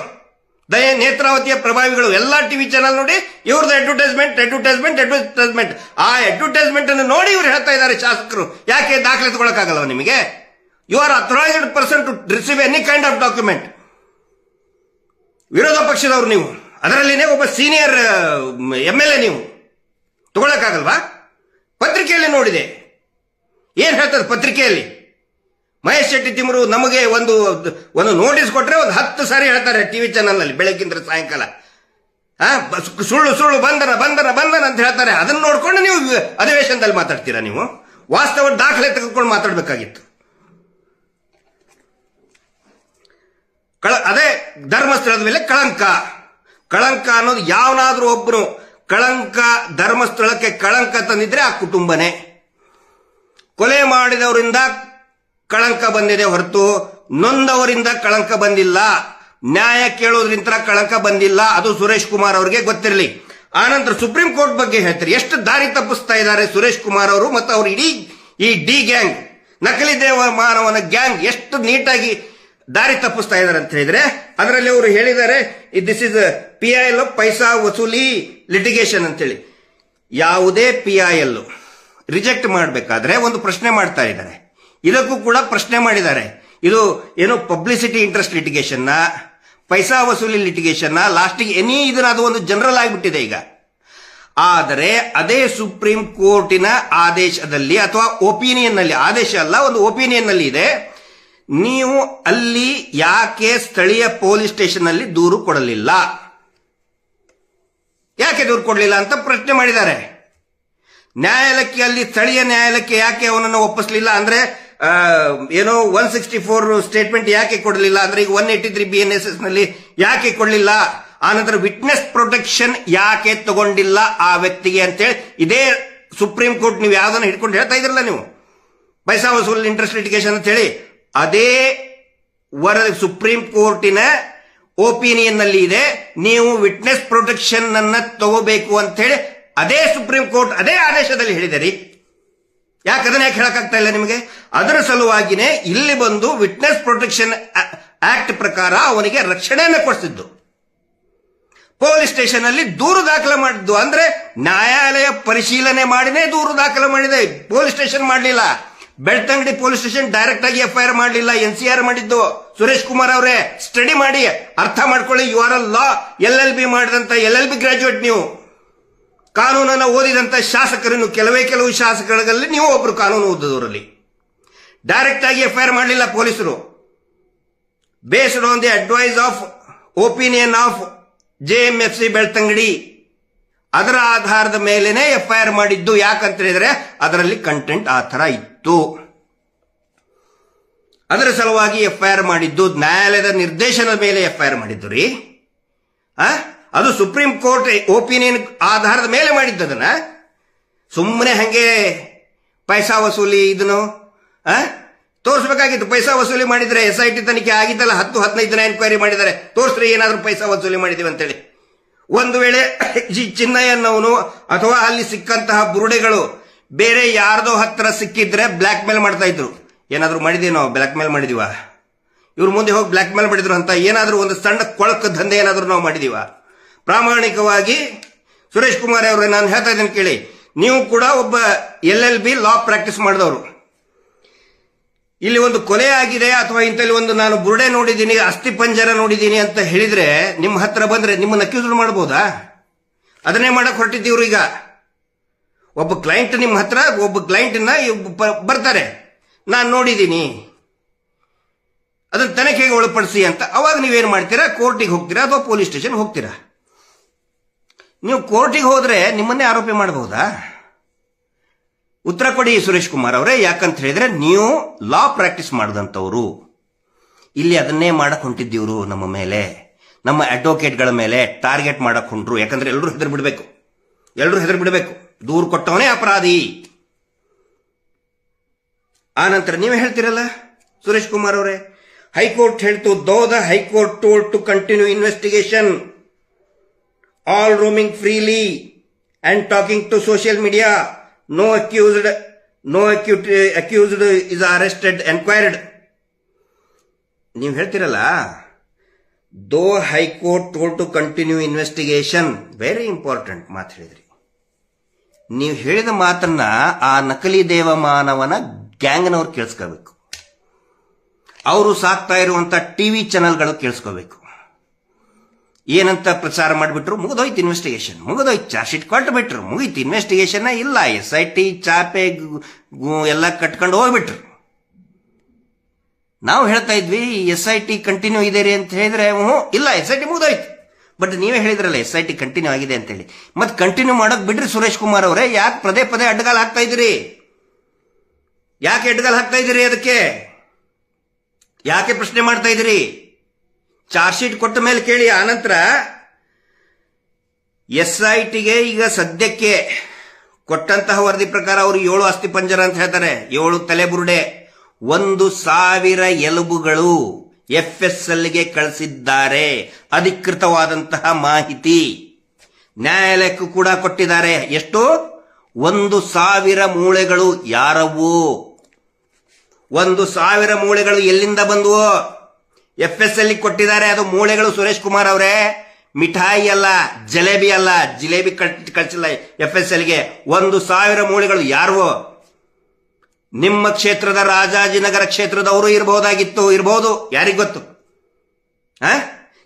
ನೇತ್ರಾವತಿಯ ಪ್ರಭಾವಿಗಳು ಎಲ್ಲಾ ಟಿವಿ ಚಾನಲ್ ನೋಡಿ, ಇವ್ರದ್ದು ಅಡ್ವರ್ಟೈಸ್ಮೆಂಟ್. ಆ ಅಡ್ವರ್ಟೈಸ್ಮೆಂಟ್ ಅನ್ನು ನೋಡಿ ಇವ್ರು ಹೇಳ್ತಾ ಇದ್ದಾರೆ ಶಾಸಕರು. ಯಾಕೆ ದಾಖಲೆ ತಗೊಳಕ್ಕಾಗಲ್ಲ ನಿಮಗೆ? You are authorised person to receive any kind of document. ವಿರೋಧ ಪಕ್ಷದವರು ನೀವು, ಅದರಲ್ಲಿನೇ ಒಬ್ಬ ಸೀನಿಯರ್ MLA ನೀವು, ತಗೊಳಕ್ಕಾಗಲ್ವಾ? ಪತ್ರಿಕೆಯಲ್ಲಿ ನೋಡಿದೆ. ಏನ್ ಹೇಳ್ತದೆ ಪತ್ರಿಕೆಯಲ್ಲಿ? ಮಹೇಶ್ ಶೆಟ್ಟಿ ತಿಮ್ಮರು ನಮಗೆ ಒಂದು ನೋಟಿಸ್ ಕೊಟ್ರೆ ಒಂದು 10 ಸಾರಿ ಹೇಳ್ತಾರೆ ಟಿವಿ ಚಾನಲ್ ನಲ್ಲಿ ಬೆಳಗ್ಗಿಂದ ಸಾಯಂಕಾಲ. ಸುಳ್ಳು ಬಂಧನ ಅಂತ ಹೇಳ್ತಾರೆ. ಅದನ್ನ ನೋಡ್ಕೊಂಡು ನೀವು ಅಧಿವೇಶನದಲ್ಲಿ ಮಾತಾಡ್ತೀರಾ? ನೀವು ವಾಸ್ತವ ದಾಖಲೆ ತೆಗೆದುಕೊಂಡು ಮಾತಾಡಬೇಕಾಗಿತ್ತು. ಅದೇ ಧರ್ಮಸ್ಥಳದ ಮೇಲೆ ಕಳಂಕ ಅನ್ನೋದು ಯಾವನಾದ್ರೂ ಒಬ್ಬನು ಧರ್ಮಸ್ಥಳಕ್ಕೆ ಕಳಂಕ ತಂದಿದ್ರೆ ಆ ಕುಟುಂಬನೇ. ಕೊಲೆ ಮಾಡಿದವರಿಂದ ಕಳಂಕ ಬಂದಿದೆ ಹೊರತು ನೊಂದವರಿಂದ ಕಳಂಕ ಬಂದಿಲ್ಲ. ನ್ಯಾಯ ಕೇಳೋದ್ರಿಂದ ಕಳಂಕ ಬಂದಿಲ್ಲ. ಅದು ಸುರೇಶ್ ಕುಮಾರ್ ಅವರಿಗೆ ಗೊತ್ತಿರಲಿ. ಆನಂತರ ಸುಪ್ರೀಂ ಕೋರ್ಟ್ ಬಗ್ಗೆ ಹೇಳ್ತಾರೆ. ಎಷ್ಟು ದಾರಿ ತಪ್ಪಿಸ್ತಾ ಇದ್ದಾರೆ ಸುರೇಶ್ ಕುಮಾರ್ ಅವರು ಮತ್ತು ಅವರು ಇಡೀ ಈ ಡಿ ಗ್ಯಾಂಗ್, ನಕಲಿ ದೇವ ಮಾನವನ ಗ್ಯಾಂಗ್ ಎಷ್ಟು ನೀಟಾಗಿ ದಾರಿ ತಪ್ಪಿಸ್ತಾ ಇದ್ದಾರೆ ಅಂತ ಹೇಳಿದ್ರೆ ಅದರಲ್ಲಿ ಅವರು ಹೇಳಿದ್ದಾರೆ ದಿಸ್ ಇಸ್ PIL ಪೈಸಾ ವಸೂಲಿ ಲಿಟಿಗೇಷನ್ ಅಂತೇಳಿ. ಯಾವುದೇ PIL ರಿಜೆಕ್ಟ್ ಮಾಡಬೇಕಾದ್ರೆ ಒಂದು ಪ್ರಶ್ನೆ ಮಾಡ್ತಾ ಇದ್ದಾರೆ. ಇದಕ್ಕೂ ಕೂಡ ಪ್ರಶ್ನೆ ಮಾಡಿದ್ದಾರೆ. ಇದು ಏನು ಪಬ್ಲಿಸಿಟಿ ಇಂಟ್ರೆಸ್ಟ್ ಲಿಟಿಗೇಷನ್ ಪೈಸಾ ವಸೂಲಿ ಲಿಟಿಗೇಷನ್ ಲಾಸ್ಟಿಗೆ ಇದನ್ನ ಅದು ಒಂದು ಜನರಲ್ ಆಗಿಬಿಟ್ಟಿದೆ ಈಗ. ಆದರೆ ಅದೇ ಸುಪ್ರೀಂ ಕೋರ್ಟಿನ ಆದೇಶದಲ್ಲಿ ಅಥವಾ ಒಪಿನಿಯನ್ ನಲ್ಲಿ, ಆದೇಶ ಅಲ್ಲ ಒಂದು ಒಪಿನಿಯನ್ ನಲ್ಲಿ ಇದೆ, ನೀವು ಅಲ್ಲಿ ಯಾಕೆ ಸ್ಥಳೀಯ ಪೊಲೀಸ್ ಸ್ಟೇಷನ್ ನಲ್ಲಿ ದೂರು ಕೊಡಲಿಲ್ಲ, ಯಾಕೆ ದೂರು ಕೊಡಲಿಲ್ಲ ಅಂತ ಪ್ರಶ್ನೆ ಮಾಡಿದ್ದಾರೆ. ನ್ಯಾಯಾಲಯಕ್ಕೆ ಅಲ್ಲಿ ಸ್ಥಳೀಯ ನ್ಯಾಯಾಲಯಕ್ಕೆ ಯಾಕೆ ಅವನನ್ನು ಒಪ್ಪಿಸಲಿಲ್ಲ ಅಂದ್ರೆ ಏನೋ 164 ಸ್ಟೇಟ್ಮೆಂಟ್ ಯಾಕೆ ಕೊಡಲಿಲ್ಲ ಅಂದ್ರೆ ಈಗ 183 BNSS ನಲ್ಲಿ ಯಾಕೆ ಕೊಡಲಿಲ್ಲ, ಆನಂತರ ವಿಟ್ನೆಸ್ ಪ್ರೊಟೆಕ್ಷನ್ ಯಾಕೆ ತಗೊಂಡಿಲ್ಲ ಆ ವ್ಯಕ್ತಿಗೆ ಅಂತೇಳಿ ಇದೇ ಸುಪ್ರೀಂ ಕೋರ್ಟ್ ನೀವು ಯಾವ್ದನ್ನ ಹಿಡ್ಕೊಂಡು ಹೇಳ್ತಾ ಇದ್ರಲ್ಲ ನೀವು ಪೈಸಾ ವಸೂಲ್ ಇಂಟ್ರೆಸ್ಟ್ ಲಿಟಿಗೇಷನ್ ಅಂತ ಹೇಳಿ, ಅದೇ ವರದಿ ಸುಪ್ರೀಂ ಕೋರ್ಟಿನ ಒಪಿನಿಯನ್ ನಲ್ಲಿ ಇದೆ. ನೀವು ವಿಟ್ನೆಸ್ ಪ್ರೊಟೆಕ್ಷನ್ ಅನ್ನ ತಗೋಬೇಕು ಅಂತ ಹೇಳಿ ಅದೇ ಸುಪ್ರೀಂ ಕೋರ್ಟ್ ಅದೇ ಆದೇಶದಲ್ಲಿ ಹೇಳಿದಿರಿ. ಯಾಕೆ ಅದನ್ನ ಯಾಕೆ ಹೇಳಕ್ಕಾಗ್ತಾ ಇಲ್ಲ ನಿಮಗೆ? ಅದರ ಸಲುವಾಗಿನೇ ಇಲ್ಲಿ ಬಂದು ವಿಟ್ನೆಸ್ ಪ್ರೊಟೆಕ್ಷನ್ ಆಕ್ಟ್ ಪ್ರಕಾರ ಅವನಿಗೆ ರಕ್ಷಣೆಯನ್ನು ಕೊಡಿಸಿದ್ದು, ಪೊಲೀಸ್ ಸ್ಟೇಷನ್ ಅಲ್ಲಿ ದೂರು ದಾಖಲೆ ಮಾಡಿದ್ದು. ಅಂದ್ರೆ ನ್ಯಾಯಾಲಯ ಪರಿಶೀಲನೆ ಮಾಡಿನೇ ದೂರು ದಾಖಲೆ ಮಾಡಿದೆ, ಪೊಲೀಸ್ ಸ್ಟೇಷನ್ ಮಾಡಲಿಲ್ಲ. ಬೆಳ್ತಂಗಡಿ ಪೊಲೀಸ್ ಸ್ಟೇಷನ್ ಡೈರೆಕ್ಟ್ ಆಗಿ FIR ಮಾಡಲಿಲ್ಲ, NCR ಮಾಡಿದ್ದು. ಸುರೇಶ್ ಕುಮಾರ್ ಅವರೇ ಸ್ಟಡಿ ಮಾಡಿ ಅರ್ಥ ಮಾಡ್ಕೊಳ್ಳಿ. You are a law LLB ಮಾಡಿದಂತ LLB ಗ್ರಾಜುಯೇಟ್, ನೀವು ಕಾನೂನನ್ನು ಓದಿದಂತ ಶಾಸಕರು, ಕೆಲವು ಶಾಸಕರಲ್ಲಿ ನೀವು ಒಬ್ರು ಕಾನೂನು ಓದಿದವರಲ್ಲಿ. ಡೈರೆಕ್ಟ್ ಆಗಿ FIR ಮಾಡಲಿಲ್ಲ ಪೊಲೀಸರು. Based on the advice of opinion of JMFC Belthangady, ಅದರ ಆಧಾರದ ಮೇಲೆನೆ FIR ಮಾಡಿದ್ದು. ಯಾಕಂತ ಹೇಳಿದ್ರೆ ಅದರಲ್ಲಿ ಕಂಟೆಂಟ್ ಆ ತರ ಇತ್ತು, ಅದರ ಸಲುವಾಗಿ FIR ಮಾಡಿದ್ದು. ನ್ಯಾಯಾಲಯದ ನಿರ್ದೇಶನದ ಮೇಲೆ FIR ಮಾಡಿದ್ದು ರೀ. ಅದು ಸುಪ್ರೀಂ ಕೋರ್ಟ್ ಒಪಿನಿಯನ್ ಆಧಾರದ ಮೇಲೆ ಮಾಡಿದ್ದದನ್ನ ಸುಮ್ಮನೆ ಹಂಗೆ ಪೈಸಾ ವಸೂಲಿ ಇದನ್ನು ತೋರಿಸಬೇಕಾಗಿತ್ತು. ಪೈಸಾ ವಸೂಲಿ ಮಾಡಿದ್ರೆ SIT ತನಿಖೆ ಆಗಿದ್ದಲ್ಲ, 10-15 ದಿನ ಎನ್ಕ್ವೈರಿ ಮಾಡಿದ್ದಾರೆ, ತೋರಿಸ್ರಿ ಏನಾದ್ರೂ ಪೈಸಾ ವಸೂಲಿ ಮಾಡಿದೀವಿ ಅಂತೇಳಿ. ಒಂದು ವೇಳೆ ಚಿನ್ನಯ್ಯನವನು ಅಥವಾ ಅಲ್ಲಿ ಸಿಕ್ಕಂತಹ ಬುರುಡೆಗಳು ಬೇರೆ ಯಾರ್ದೋ ಹತ್ರ ಸಿಕ್ಕಿದ್ರೆ ಬ್ಲಾಕ್ ಮೇಲ್ ಮಾಡ್ತಾ ಇದ್ರು. ಏನಾದ್ರೂ ಮಾಡಿದೀವಿ ನಾವು, ಬ್ಲಾಕ್ ಮೇಲ್ ಮಾಡಿದೀವ, ಇವ್ರು ಮುಂದೆ ಹೋಗಿ ಬ್ಲಾಕ್ ಮೇಲ್ ಮಾಡಿದ್ರು ಅಂತ ಏನಾದ್ರೂ ಒಂದು ಸಣ್ಣ ಕೊಳಕ ದಂಧೆ ಏನಾದ್ರೂ ನಾವು ಮಾಡಿದೀವ? ಪ್ರಾಮಾಣಿಕವಾಗಿ ಸುರೇಶ್ ಕುಮಾರ್ ಅವರೇ ನಾನು ಹೇಳ್ತಾ ಇದ್ದೇನೆ ಕೇಳಿ, ನೀವು ಕೂಡ ಒಬ್ಬ LLB ಲಾ ಪ್ರಾಕ್ಟೀಸ್ ಮಾಡಿದವರು. ಇಲ್ಲಿ ಒಂದು ಕೊಲೆ ಆಗಿದೆ ಅಥವಾ ಇಂತಲ್ಲಿ ಒಂದು ನಾನು ಬುರುಡೆ ನೋಡಿದ್ದೀನಿ, ಅಸ್ಥಿ ಪಂಜರ ನೋಡಿದ್ದೀನಿ ಅಂತ ಹೇಳಿದ್ರೆ ನಿಮ್ಮ ಹತ್ರ ಬಂದ್ರೆ ನಿಮ್ಮನ್ನ ಅಕ್ಯೂಸ್ ಮಾಡಬಹುದಾ? ಅದನ್ನೇ ಮಾಡಕ್ ಹೊರಟಿದ್ದೀವ್ರು. ಈಗ ಒಬ್ಬ ಕ್ಲೈಂಟ್ ನಿಮ್ಮ ಹತ್ರ, ಒಬ್ಬ ಕ್ಲೈಂಟ್ನ ಬರ್ತಾರೆ, ನಾನು ನೋಡಿದ್ದೀನಿ, ಅದನ್ನ ತನಿಖೆಗೆ ಒಳಪಡಿಸಿ ಅಂತ. ಅವಾಗ ನೀವೇನ್ ಮಾಡ್ತೀರಾ? ಕೋರ್ಟಿಗೆ ಹೋಗ್ತೀರಾ ಅಥವಾ ಪೊಲೀಸ್ ಸ್ಟೇಷನ್ ಹೋಗ್ತೀರಾ? ನೀವು ಕೋರ್ಟಿಗೆ ಹೋದ್ರೆ ನಿಮ್ಮನ್ನೇ ಆರೋಪಿ ಮಾಡಬಹುದಾ? ಉತ್ತರ ಕೊಡಿ ಸುರೇಶ್ ಕುಮಾರ್ ಅವರೇ. ಯಾಕಂತ ಹೇಳಿದ್ರೆ ನೀವು ಲಾ ಪ್ರಾಕ್ಟೀಸ್ ಮಾಡಿದಂಥವ್ರು, ಇಲ್ಲಿ ಅದನ್ನೇ ಮಾಡಕ್ ಹೊಂಟಿದ್ದೀವ್ರು. ನಮ್ಮ ಮೇಲೆ, ನಮ್ಮ ಅಡ್ವೊಕೇಟ್ಗಳ ಮೇಲೆ ಟಾರ್ಗೆಟ್ ಮಾಡಕ್ ಹೊಂಟ್ರು. ಯಾಕಂದ್ರೆ ಎಲ್ಲರೂ ಹೆದರ್ ಬಿಡಬೇಕು, ದೂರು ಕೊಟ್ಟವನೇ ಅಪರಾಧಿ. ಆ ನಂತರ ನೀವೇ ಹೇಳ್ತೀರಲ್ಲ ಸುರೇಶ್ ಕುಮಾರ್ ಅವರೇ, ಹೈಕೋರ್ಟ್ ಹೇಳ್ತು, though the high court told to continue investigation, all roaming freely and talking to social media, no accused is arrested, enquired. ನೀವು ಹೇಳ್ತಿರಲ್ಲ, though high court told to continue investigation, very important ಮಾತು ಹೇಳಿದ್ರಿ. ನೀವು ಹೇಳಿದ ಮಾತನ್ನ ಆ ನಕಲಿ ದೇವಮಾನವನ ಗ್ಯಾಂಗ್ನವ್ರು ಕೇಳಿಸ್ಕೋಬೇಕು, ಅವರು ಸಾಕ್ತಾ ಇರುವಂತ ಟಿವಿ ಚಾನೆಲ್ಗಳು ಕೇಳಿಸ್ಕೋಬೇಕು. ಏನಂತ ಪ್ರಚಾರ ಮಾಡಿಬಿಟ್ರು? ಮುಗಿದೋಯ್ತು ಇನ್ವೆಸ್ಟಿಗೇಷನ್, ಮುಗಿದೋಯ್ತು, ಚಾರ್ಜ್ ಶೀಟ್ ಕೊಟ್ಟು ಬಿಟ್ರು, ಮುಗೀತು ಇನ್ವೆಸ್ಟಿಗೇಷನ್. ಇಲ್ಲ, SIT ಚಾಪೆ ಎಲ್ಲ ಕಟ್ಕೊಂಡು ಹೋಗ್ಬಿಟ್ರು. ನಾವು ಹೇಳ್ತಾ ಇದ್ವಿ SIT ಕಂಟಿನ್ಯೂ ಇದೆ ರೀ ಅಂತ ಹೇಳಿದ್ರೆ, ಇಲ್ಲ SIT ಮುಗಿದೋಯ್ತು. ಬಟ್ ನೀವೇ ಹೇಳಿದ್ರಲ್ಲ SIT ಕಂಟಿನ್ಯೂ ಆಗಿದೆ ಅಂತ ಹೇಳಿ, ಮತ್ತೆ ಕಂಟಿನ್ಯೂ ಮಾಡಕ್ ಬಿಡ್ರಿ ಸುರೇಶ್ ಕುಮಾರ್ ಅವರೇ. ಯಾಕೆ ಪದೇ ಅಡ್ಡಗಾಲ ಹಾಕ್ತಾ ಇದ್ದೀರಿ? ಯಾಕೆ ಅಡ್ಡಗಾಲ ಹಾಕ್ತಾ ಇದ್ದೀರಿ? ಅದಕ್ಕೆ ಯಾಕೆ ಪ್ರಶ್ನೆ ಮಾಡ್ತಾ ಇದ್ದೀರಿ? ಚಾರ್ಜ್ ಶೀಟ್ ಕೊಟ್ಟ ಮೇಲೆ ಕೇಳಿ. ಆನಂತರ SITಗೆ ಈಗ ಸದ್ಯಕ್ಕೆ ಕೊಟ್ಟಂತಹ ವರದಿ ಪ್ರಕಾರ ಅವರು 7 ಅಸ್ಥಿ ಪಂಜರ ಅಂತ ಹೇಳ್ತಾರೆ, 7 ತಲೆಬುರುಡೆ, 1,000 ಎಲುಬುಗಳು FSLಗೆ ಕಳಿಸಿದ್ದಾರೆ. ಅಧಿಕೃತವಾದಂತಹ ಮಾಹಿತಿ ನ್ಯಾಯಾಲಯಕ್ಕೂ ಕೂಡ ಕೊಟ್ಟಿದ್ದಾರೆ. ಎಷ್ಟು? 1,000 ಮೂಳೆಗಳು. ಯಾರವು 1,000 ಮೂಳೆಗಳು? ಎಲ್ಲಿಂದ ಬಂದುವೋ? FSL ಕೊಟ್ಟಿದ್ದಾರೆ. ಅದು ಮೂಳೆಗಳು ಸುರೇಶ್ ಕುಮಾರ್ ಅವರೇ, ಮಿಠಾಯಿ ಅಲ್ಲ, ಜಲೇಬಿ ಅಲ್ಲ. ಜಿಲೇಬಿ ಕಳಿಸಿಲ್ಲ FSLಗೆ. 1,000 ಮೂಳೆಗಳು. ಯಾರು? ನಿಮ್ಮ ಕ್ಷೇತ್ರದ ರಾಜಾಜಿನಗರ ಕ್ಷೇತ್ರದವರು ಇರಬಹುದು, ಯಾರಿಗ್ ಗೊತ್ತು?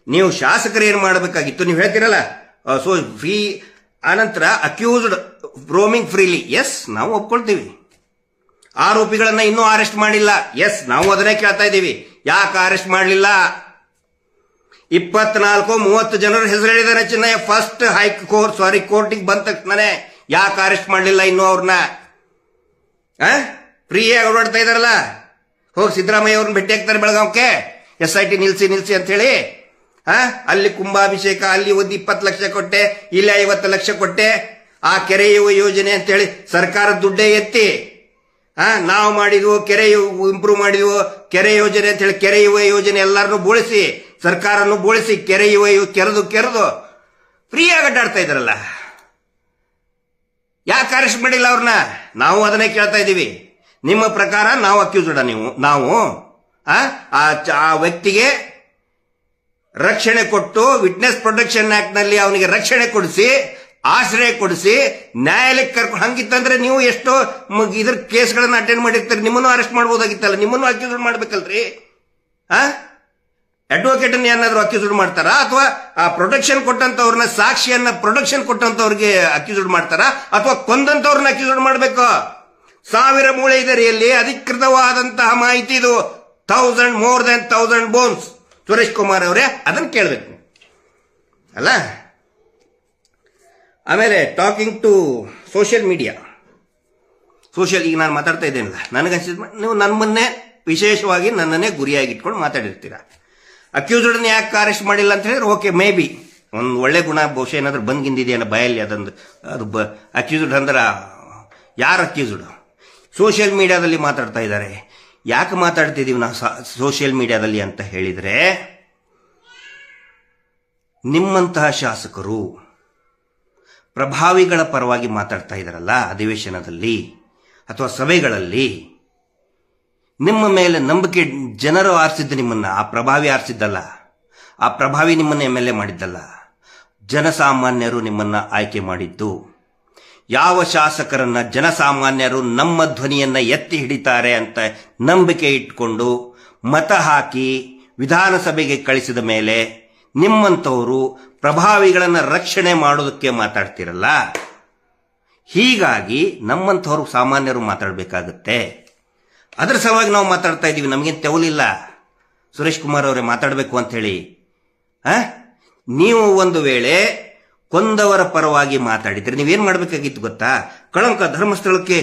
ನೀವು ಶಾಸಕರು ಏನ್ ಮಾಡಬೇಕಾಗಿತ್ತು? ನೀವು ಹೇಳ್ತೀರಲ್ಲ, ಸೊ ಫ್ರೀ ಆನಂತರ ಅಕ್ಯೂಸ್ಡ್ ರೋಮಿಂಗ್ ಫ್ರೀಲಿ. ಎಸ್, ನಾವು ಒಪ್ಕೊಳ್ತೀವಿ. ಆರೋಪಿಗಳನ್ನ ಇನ್ನೂ ಅರೆಸ್ಟ್ ಮಾಡಿಲ್ಲ. ಎಸ್, ನಾವು ಅದನ್ನೇ ಕೇಳ್ತಾ ಇದ್ದೀವಿ. ಯಾಕೆ ಅರೆಸ್ಟ್ ಮಾಡಲಿಲ್ಲ? 24-30 ಜನರ ಹೆಸರು ಹೇಳಿದಾರೆ ಚಿನ್ನಯ್ಯ. ಫಸ್ಟ್ ಕೋರ್ಟಿಗೆ ಬಂದ ತಕ್ಷಣ ಯಾಕೆ ಅರೆಸ್ಟ್ ಮಾಡಲಿಲ್ಲ ಇನ್ನೂ ಅವ್ರನ್ನ? ಫ್ರೀಯಾಗಿ ಓಡಾಡ್ತಾ ಇದಾರಲ್ಲ. ಹೋಗಿ ಸಿದ್ದರಾಮಯ್ಯ ಅವ್ರನ್ನ ಭೇಟಿ ಆಗ್ತಾರೆ ಬೆಳಗಾವಕ್ಕೆ. SIT ನಿಲ್ಸಿ ಅಂತ ಹೇಳಿ. ಅಲ್ಲಿ ಕುಂಭಾಭಿಷೇಕ, ಅಲ್ಲಿ ಒಂದು 20 ಲಕ್ಷ ಕೊಟ್ಟೆ, ಇಲ್ಲಿ 50 ಲಕ್ಷ ಕೊಟ್ಟೆ. ಆ ಕೆರೆ ಯೋಜನೆ ಅಂತ ಹೇಳಿ ಸರ್ಕಾರ ದುಡ್ಡೇ ಎತ್ತಿ ನಾವು ಮಾಡಿದ್ವು, ಕೆರೆ ಇಂಪ್ರೂವ್ ಮಾಡಿದ್ವು, ಕೆರೆ ಯೋಜನೆ ಅಂತ ಹೇಳಿ ಕೆರೆ ಯೋಜನೆ ಎಲ್ಲರನ್ನು ಬೋಳಿಸಿ, ಸರ್ಕಾರನ್ನು ಬೋಳಿಸಿ, ಕೆರೆ ಕೆರೆದು ಫ್ರೀಯಾಗಿ ಅಡ್ಡಾಡ್ತಾ ಇದ್ರಲ್ಲ. ಯಾಕೆ ಅರೆಸ್ಟ್ ಮಾಡಿಲ್ಲ ಅವ್ರನ್ನ? ನಾವು ಅದನ್ನೇ ಕೇಳ್ತಾ ಇದ್ದೀವಿ. ನಿಮ್ಮ ಪ್ರಕಾರ ನಾವು ಅಕ್ಯೂಸ್ಡ? ನಾವು ಆ ವ್ಯಕ್ತಿಗೆ ರಕ್ಷಣೆ ಕೊಟ್ಟು, ವಿಟ್ನೆಸ್ ಪ್ರೊಟೆಕ್ಷನ್ ಆಕ್ಟ್ ನಲ್ಲಿ ಅವನಿಗೆ ರಕ್ಷಣೆ ಕೊಡಿಸಿ, ಆಶ್ರಯ ಕೊಡಿಸಿ, ನ್ಯಾಯಾಲಯಕ್ಕೆ ಕರ್ಕೊಂಡು, ಹಂಗಿತ್ತಂದ್ರೆ ನೀವು ಎಷ್ಟೋ ಇದ್ರ ಕೇಸ್ಗಳನ್ನ ಅಟೆಂಡ್ ಮಾಡಿರ್ತೀರಿ. ನಿಮ್ಮನ್ನು ಅರೆಸ್ಟ್ ಮಾಡಬಹುದಾಗಿತ್ತಲ್ಲ, ನಿಮ್ಮನ್ನು ಅಕ್ಯೂಸ್ಡ್ ಮಾಡ್ಬೇಕಲ್ರಿ. ಅಡ್ವೊಕೇಟ್ ಏನಾದ್ರು ಅಕ್ಯೂಸ್ಡ್ ಮಾಡ್ತಾರಾ? ಅಥವಾ ಆ ಪ್ರೊಟೆಕ್ಷನ್ ಕೊಟ್ಟಂತವ್ರನ್ನ, ಸಾಕ್ಷಿಯನ್ನ ಪ್ರೊಟೆಕ್ಷನ್ ಕೊಟ್ಟಂತವ್ರಿಗೆ ಅಕ್ಯೂಸ್ಡ್ ಮಾಡ್ತಾರಾ? ಅಥವಾ ಕೊಂದಂತವ್ರನ್ನ ಅಕ್ಯೂಸ್ಡ್ ಮಾಡ್ಬೇಕು? 1000 ಮೂಳೆ ಇದೆ ರೀ ಅಲ್ಲಿ. ಅಧಿಕೃತವಾದಂತಹ ಮಾಹಿತಿ ಇದು. more than 1000 bones. Suresh Kumar ಅವರೇ, ಅದನ್ನ ಕೇಳಬೇಕು ಅಲ್ಲ. ಆಮೇಲೆ ಟಾಕಿಂಗ್ ಟು ಸೋಷಿಯಲ್ ಮೀಡಿಯಾ. ಈಗ ನಾನು ಮಾತಾಡ್ತಾ ಇದ್ದೇನಲ್ಲ, ನನಗನ್ಸಿದ್ ನೀವು ನಮ್ಮನ್ನೇ ವಿಶೇಷವಾಗಿ ನನ್ನನ್ನೇ ಗುರಿಯಾಗಿ ಇಟ್ಕೊಂಡು ಮಾತಾಡಿರ್ತೀರಾ. ಅಕ್ಯೂಸ್ಡ್ ಯಾಕೆ ಅರೆಸ್ಟ್ ಮಾಡಿಲ್ಲ ಅಂತ ಹೇಳಿದ್ರೆ ಓಕೆ, ಮೇ ಬಿ ಒಂದು ಒಳ್ಳೆ ಗುಣ ಬಹುಶಃ ಏನಾದ್ರೂ ಬಂದ್ಗಿಂದಿದೆಯನ್ನ ಬಯಲ್ಲಿ. ಅದು ಅಕ್ಯೂಸ್ಡ್ ಅಂದ್ರೆ ಯಾರು ಅಕ್ಯೂಸ್ಡ್? ಸೋಷಿಯಲ್ ಮೀಡಿಯಾದಲ್ಲಿ ಮಾತಾಡ್ತಾ ಇದ್ದಾರೆ. ಯಾಕೆ ಮಾತಾಡ್ತಿದೀವಿ ನಾವು ಸೋಷಿಯಲ್ ಮೀಡಿಯಾದಲ್ಲಿ ಅಂತ ಹೇಳಿದ್ರೆ, ನಿಮ್ಮಂತಹ ಶಾಸಕರು ಪ್ರಭಾವಿಗಳ ಪರವಾಗಿ ಮಾತಾಡ್ತಾ ಇದ್ದಾರಲ್ಲ ಅಧಿವೇಶನದಲ್ಲಿ ಅಥವಾ ಸಭೆಗಳಲ್ಲಿ, ನಿಮ್ಮ ಮೇಲೆ ನಂಬಿಕೆ ಜನರು ಆರಿಸಿದ್ದು ನಿಮ್ಮನ್ನ. ಆ ಪ್ರಭಾವಿ ಆರಿಸಿದ್ದಲ್ಲ, ಆ ಪ್ರಭಾವಿ ನಿಮ್ಮನ್ನ MLA ಮಾಡಿದ್ದಲ್ಲ, ಜನಸಾಮಾನ್ಯರು ನಿಮ್ಮನ್ನ ಆಯ್ಕೆ ಮಾಡಿದ್ದು. ಯಾವ ಶಾಸಕರನ್ನ ಜನಸಾಮಾನ್ಯರು ನಮ್ಮ ಧ್ವನಿಯನ್ನ ಎತ್ತಿ ಹಿಡಿತಾರೆ ಅಂತ ನಂಬಿಕೆ ಇಟ್ಕೊಂಡು ಮತ ಹಾಕಿ ವಿಧಾನಸಭೆಗೆ ಕಳಿಸಿದ ಮೇಲೆ ನಿಮ್ಮಂಥವರು ಪ್ರಭಾವಿಗಳನ್ನ ರಕ್ಷಣೆ ಮಾಡೋದಕ್ಕೆ ಮಾತಾಡ್ತಿರಲ್ಲ. ಹೀಗಾಗಿ ನಮ್ಮಂಥವ್ರು ಸಾಮಾನ್ಯರು ಮಾತಾಡಬೇಕಾಗುತ್ತೆ. ಅದರ ಸಲುವಾಗಿ ನಾವು ಮಾತಾಡ್ತಾ ಇದ್ದೀವಿ. ನಮಗೇನು ತೆವಲಿಲ್ಲ ಸುರೇಶ್ ಕುಮಾರ್ ಅವರೇ ಮಾತಾಡಬೇಕು ಅಂತ ಹೇಳಿ. ನೀವು ಒಂದು ವೇಳೆ ಕೊಂದವರ ಪರವಾಗಿ ಮಾತಾಡಿದ್ರೆ ನೀವೇನ್ ಮಾಡ್ಬೇಕಾಗಿತ್ತು ಗೊತ್ತಾ? ಕಳಂಕ, ಧರ್ಮಸ್ಥಳಕ್ಕೆ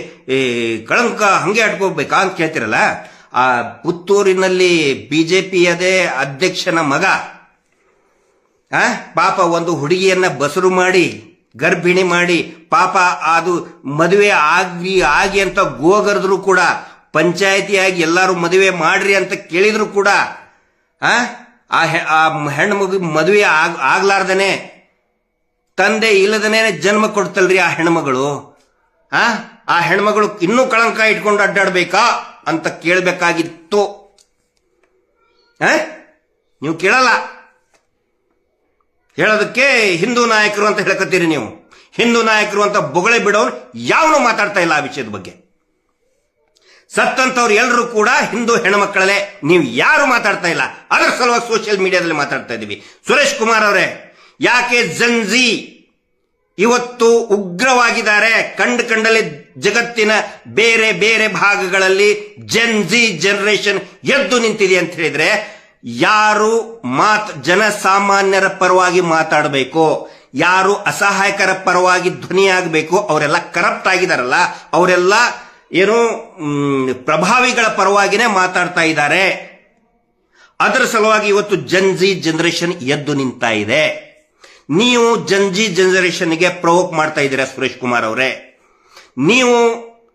ಕಳಂಕ ಹಂಗೆ ಅಟ್ಕೋಬೇಕಾ ಅಂತ ಕೇಳ್ತಿರಲ್ಲ. ಆ ಪುತ್ತೂರಿನಲ್ಲಿ ಬಿಜೆಪಿಯದೇ ಅಧ್ಯಕ್ಷನ ಮಗ ಪಾಪ ಒಂದು ಹುಡುಗಿಯನ್ನ ಬಸರು ಮಾಡಿ ಗರ್ಭಿಣಿ ಮಾಡಿ ಪಾಪ ಅದು ಮದುವೆ ಆಗಿ ಅಂತ ಗೋಗರ್ದ್ರು ಕೂಡ, ಪಂಚಾಯತಿಯಾಗಿ ಎಲ್ಲರೂ ಮದುವೆ ಮಾಡ್ರಿ ಅಂತ ಕೇಳಿದ್ರು ಕೂಡ ಆ ಹೆಣ್ಣು ಮಗು ಮದುವೆ ಆಗ್ಲಾರ್ದನೆ, ತಂದೆ ಇಲ್ಲದನೇ ಜನ್ಮ ಕೊಡ್ತಲ್ರಿ ಆ ಹೆಣ್ಮಗಳು. ಆ ಹೆಣ್ಮಗಳು ಇನ್ನೂ ಕಳಂಕ ಇಟ್ಕೊಂಡು ಅಡ್ಡಾಡ್ಬೇಕಾ ಅಂತ ಕೇಳಬೇಕಾಗಿತ್ತು. ನೀವು ಕೇಳಲ್ಲ. ಹೇಳೋದಕ್ಕೆ ಹಿಂದೂ ನಾಯಕರು ಅಂತ ಹೇಳ್ಕತ್ತೀರಿ ನೀವು. ಹಿಂದೂ ನಾಯಕರು ಅಂತ ಬೊಗಳೆ ಬಿಡೋರು ಯಾವನು ಮಾತಾಡ್ತಾ ಇಲ್ಲ ಆ ವಿಷಯದ ಬಗ್ಗೆ. ಸತ್ತಂತವ್ರು ಎಲ್ಲರೂ ಕೂಡ ಹಿಂದೂ ಹೆಣ್ಮಕ್ಕಳಲ್ಲೇ, ನೀವು ಯಾರು ಮಾತಾಡ್ತಾ ಇಲ್ಲ. ಅದರ ಸಲುವಾಗಿ ಸೋಷಿಯಲ್ ಮೀಡಿಯಾದಲ್ಲಿ ಮಾತಾಡ್ತಾ ಇದ್ದೀವಿ. ಸುರೇಶ್ ಕುಮಾರ್ ಅವರೇ, ಯಾಕೆ ಜನ್ಜಿ ಇವತ್ತು ಉಗ್ರವಾಗಿದ್ದಾರೆ? ಕಂಡಲ್ಲಿ ಜಗತ್ತಿನ ಬೇರೆ ಬೇರೆ ಭಾಗಗಳಲ್ಲಿ ಜನ್ಜಿ ಜನರೇಷನ್ ಎದ್ದು ನಿಂತಿದೆ ಅಂತ ಹೇಳಿದ್ರೆ, ಯಾರು ಜನಸಾಮಾನ್ಯರ ಪರವಾಗಿ ಮಾತಾಡಬೇಕು, ಯಾರು ಅಸಹಾಯಕರ ಪರವಾಗಿ ಧ್ವನಿಯಾಗಬೇಕು, ಅವರೆಲ್ಲ ಕರಪ್ಟ್ ಆಗಿದಾರಲ್ಲ, ಅವರೆಲ್ಲ ಏನು ಪ್ರಭಾವಿಗಳ ಪರವಾಗಿನೇ ಮಾತಾಡ್ತಾ ಇದ್ದಾರೆ. ಅದರ ಸಲುವಾಗಿ ಇವತ್ತು ಜನ್ಜಿ ಜನರೇಷನ್ ಎದ್ದು ನಿಂತಾ ಇದೆ. ನೀವು ಜನ್ಜಿ ಜನರೇಷನ್ಗೆ ಪ್ರವೋಕ್ ಮಾಡ್ತಾ ಇದ್ದೀರಾ ಸುರೇಶ್ ಕುಮಾರ್ ಅವರೇ. ನೀವು